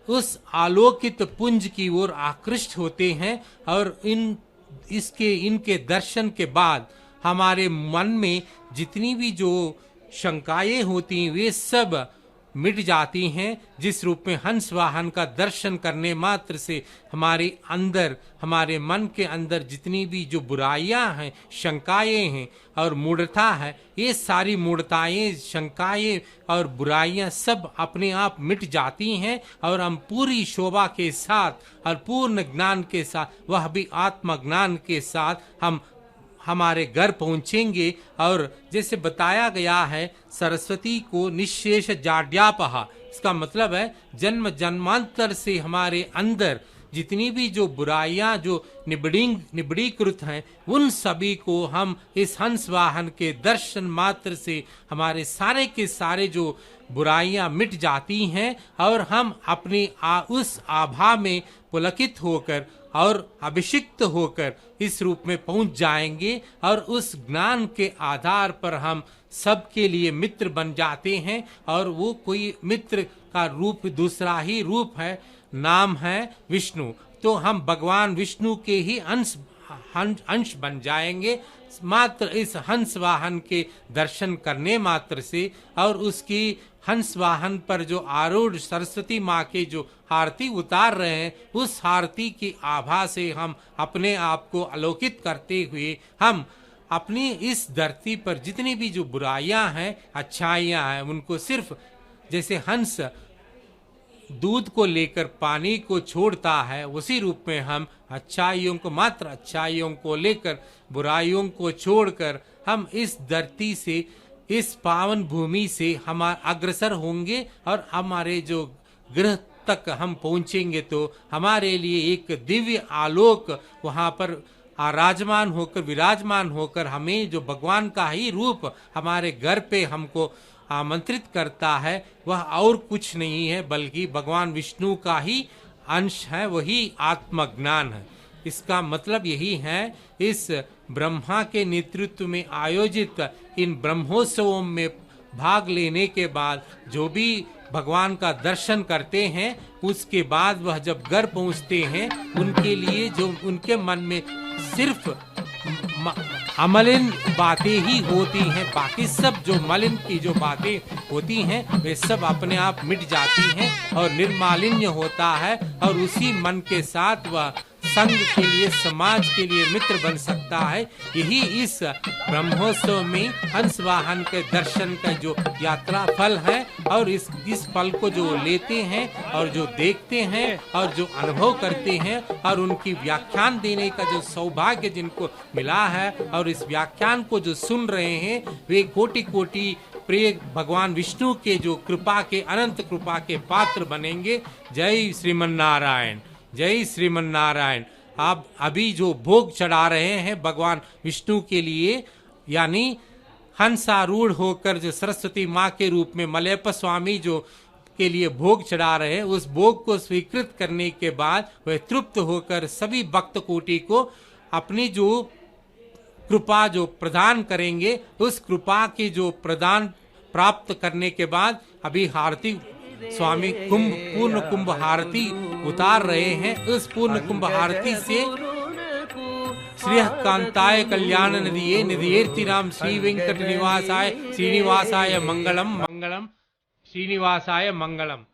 उस आलोकित पुंज की ओर आकृष्ट होते हैं। और इनके दर्शन के बाद हमारे मन में जितनी भी जो शंकाएं होती हैं वे सब मिट जाती हैं। जिस रूप में हंस वाहन का दर्शन करने मात्र से हमारे अंदर, हमारे मन के अंदर जितनी भी जो बुराइयां हैं, शंकाएं हैं और मूढ़ता है, ये सारी मूढ़ताएं, शंकाएं और बुराइयां सब अपने आप मिट जाती हैं, और हम पूरी शोभा के साथ और पूर्ण ज्ञान के साथ, वह भी आत्मज्ञान के साथ हम हमारे घर पहुंचेंगे। और जैसे बताया गया है, सरस्वती को निःशेष जाड्यापहा, इसका मतलब है जन्म जन्मांतर से हमारे अंदर जितनी भी जो बुराइयां जो निबड़ीकृत हैं, उन सभी को हम इस हंस वाहन के दर्शन मात्र से हमारे सारे के सारे जो बुराइयां मिट जाती हैं, और हम अपने उस आभा में पुलकित होकर और अभिषिक्त होकर इस रूप में पहुंच जाएंगे, और उस ज्ञान के आधार पर हम सबके लिए मित्र बन जाते हैं। और वो कोई मित्र का रूप दूसरा ही रूप है, नाम है विष्णु। तो हम भगवान विष्णु के ही अंश बन जाएंगे मात्र इस हंस वाहन के दर्शन करने मात्र से। और उसकी हंस वाहन पर जो आरूढ़ सरस्वती माँ के जो आरती उतार रहे हैं, उस आरती की आभा से हम अपने आप को अलौकित करते हुए हम अपनी इस धरती पर जितनी भी जो बुराइयां हैं, अच्छाइयां हैं, उनको सिर्फ जैसे हंस दूध को लेकर पानी को छोड़ता है, उसी रूप में हम अच्छाइयों को, मात्र अच्छाइयों को लेकर बुराइयों को छोड़कर हम इस धरती से, इस पावन भूमि से हम अग्रसर होंगे, और हमारे जो गृह तक हम पहुंचेंगे तो हमारे लिए एक दिव्य आलोक वहां पर आराजमान होकर, विराजमान होकर, हमें जो भगवान का ही रूप हमारे घर पे हमको आमंत्रित करता है, वह और कुछ नहीं है बल्कि भगवान विष्णु का ही अंश है, वही आत्मज्ञान है। इसका मतलब यही है, इस ब्रह्मा के नेतृत्व में आयोजित इन ब्रह्मोत्सवों में भाग लेने के बाद जो भी भगवान का दर्शन करते हैं, उसके बाद वह जब घर पहुंचते हैं, उनके लिए जो उनके मन में सिर्फ अमलिन बातें ही होती हैं, बाकी सब जो मलिन की जो बातें होती हैं वे सब अपने आप मिट जाती हैं और निर्मालिन्य होता है, और उसी मन के साथ वह संघ के लिए, समाज के लिए मित्र बन सकता है। यही इस ब्रह्मोत्सव में हंस वाहन के दर्शन का जो यात्रा फल है, और इस फल को जो लेते हैं और जो देखते हैं और जो अनुभव करते हैं, और उनकी व्याख्यान देने का जो सौभाग्य जिनको मिला है, और इस व्याख्यान को जो सुन रहे हैं, वे कोटि कोटि प्रिय भगवान विष्णु के जो कृपा के, अनंत कृपा के पात्र बनेंगे। जय श्रीमन नारायण, जय श्रीमन नारायण। आप अभी जो भोग चढ़ा रहे हैं भगवान विष्णु के लिए, यानी हंसारूढ़ होकर जो सरस्वती माँ के रूप में मलयप्पा स्वामी जो के लिए भोग चढ़ा रहे हैं, उस भोग को स्वीकृत करने के बाद वह तृप्त होकर सभी भक्त कोटि को अपनी जो कृपा जो प्रदान करेंगे, उस कृपा की जो प्रदान प्राप्त करने के बाद अभी आरती स्वामी पूर्ण कुंभ आरती उतार रहे हैं। उस पूर्ण कुंभ आरती से श्री कांताय कल्याण निधिये निधियेर्तिराम श्री वेंकट निवासाय श्रीनिवासाय मंगलम मंगलम श्रीनिवासाय मंगलम।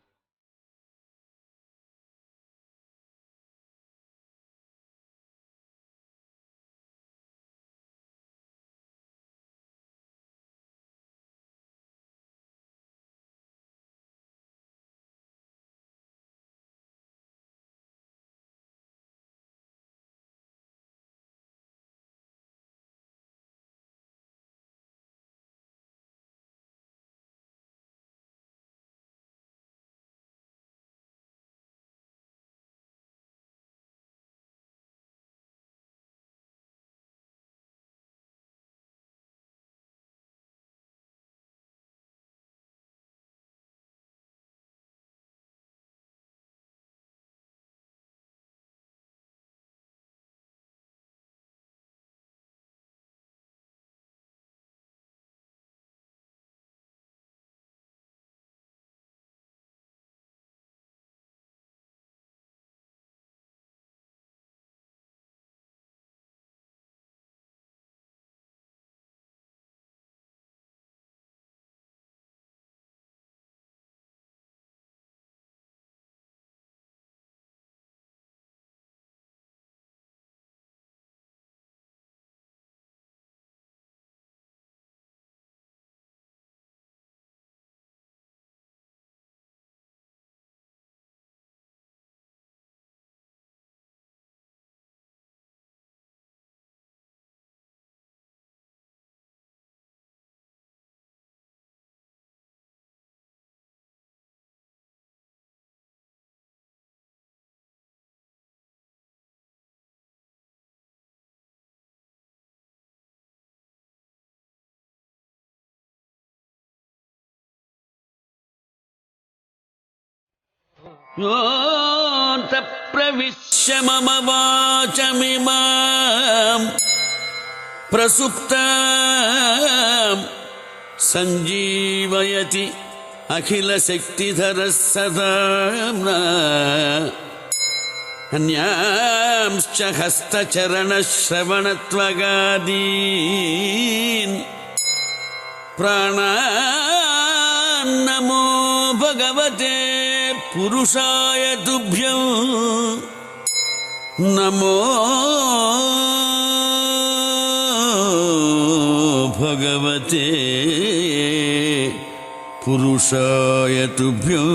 योऽन्त प्रविश्य मम वाचमिमाम् प्रसुप्ताम् सञ्जीवयति अखिलशक्तिधरः सदा अन्यांश्च हस्तचरणश्रवणत्वगादीन् प्राणान्नमो भगवते पुरुषाय तुभ्यं नमो भगवते पुरुषाय तुभ्यं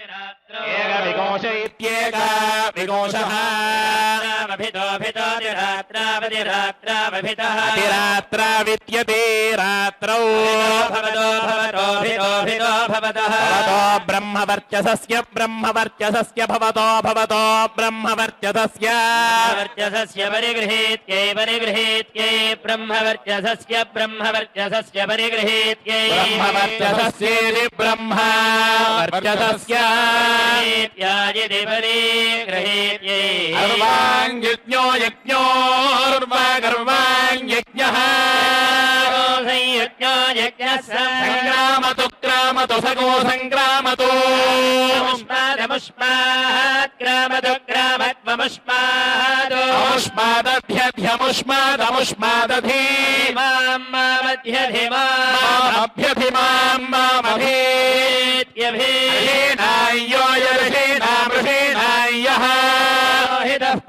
एकविकोश इत्येक विकोशः अतिरात्रा विद्यते रात्रौ भवतो ब्रह्मवर्चसस्य भवतो ब्रह्मवर्चसस्य परिगृहीत्यै ब्रह्मवर्चसस्य परिगृहीत्यै ब्रह्मवर्चसस्येति ब्रह्मवर्चसस्य इत्यादि परिगृहीत्यै सर्वाङ्गिज्ञो यज्ञोर्वागर्वाङ्यज्ञः संयुज्ञो यज्ञः सङ्ग्रामतु सगो सङ्ग्रामतु अमुष्मादभ्यध्यमुष्मादमुष्मादधी मामभ्यधिमामभेत्यभेनाय्यो यर्षेणामृषेणाय्यः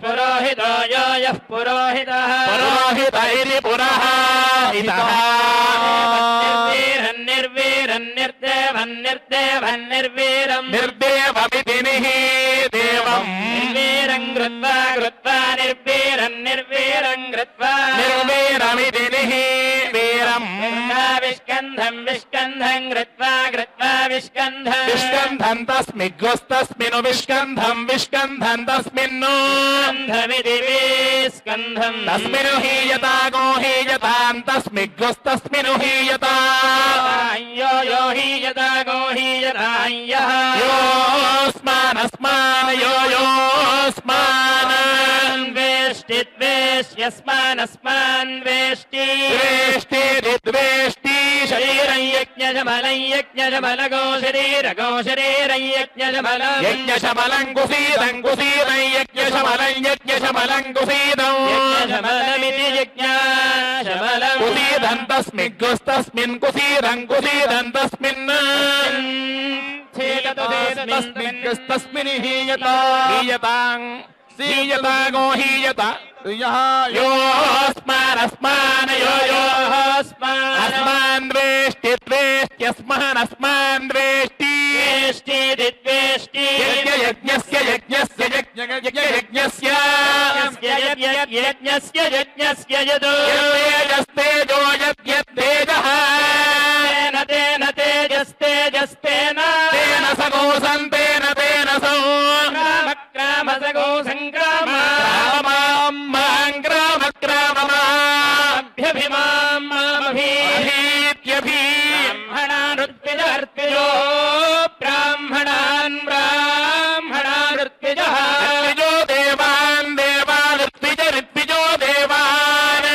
पुरोहितो यो यः पुरोहितः पुरोहित इति पुरः हितः निर्वीर निर्देवन्निर्देवन्निर्वीरम् నిర్దేవమితి దేవం निर्वीरम् कृत्वा कृत्वा निर्वीरम् निर्वीरम् कृत्वा నిర్వీరమితి వీరం विस्कन्धम् विस्कन्धम् कृत्वा कृत्वा विस्कन्धम् విష్కంధం తస్మిగ్గస్తస్మిను విష్కంధం విష్కంధం తస్మిన్ను स्कन्धमिति विस्कन्धम् తస్మిను హీయతా గోహీయతాం తస్మిగ్గస్తస్మిను హీయతా यो यो हीयता गो हीयता यः యోస్మానస్మాన్ యోస్మాన్ द्वेष्टिद्वेष्यस्मानस्मान् वेष्टि ద్వేష్టి ద్వేష్టి शरीरं यज्ञशमलं यज्ञशमलगो शरीरगो शरीरं यज्ञशमलं యజ్ఞశమలం కుసీదం కుసీదం యజ్ఞశమలం యజ్ఞశమలం కుసీదం यज्ञशमलमिति यज्ञशमलं కుసీదం తస్మిగ్గస్తస్మిన్ కుసీదం కుసీదం తస్మిన్ తస్మిన్ హీయతాం హీయతా గో హీయత యోస్మానస్మాన్ అస్మాన్ ద్వేష్టి ద్వేష్ట్యస్మానస్మాన్ ద్వేష్టి द्वेष्टिद्वेष्टि యజ్ఞస్య యజ్ఞస్య యజ్ఞస్య यज्ञस्य यज्ञस्य यदो తేజస్తేజో యజ్ఞతేజః तेन तेजस्तेजस्तेन తేన సగోసం తేన తేన సో क्रामसगो सङ्ग्राम రామమాం గ్రామ గ్రామమా अभ्यभिमां मामभि అభీత్యభీ ब्राह्मणानुत्विजर्त्विजो ब्राह्मणान् ब्राह्मणानुत्विजः ఋత్విజో దేవాన్ దేవాన్ ఋత్విజో దేవాన్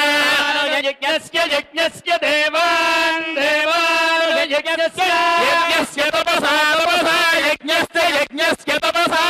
यज्ञस्य यज्ञस्य देवान् देवान् यज्ञस्य యజ్ఞస్య తపసా తపసా యజ్ఞస్య తపసా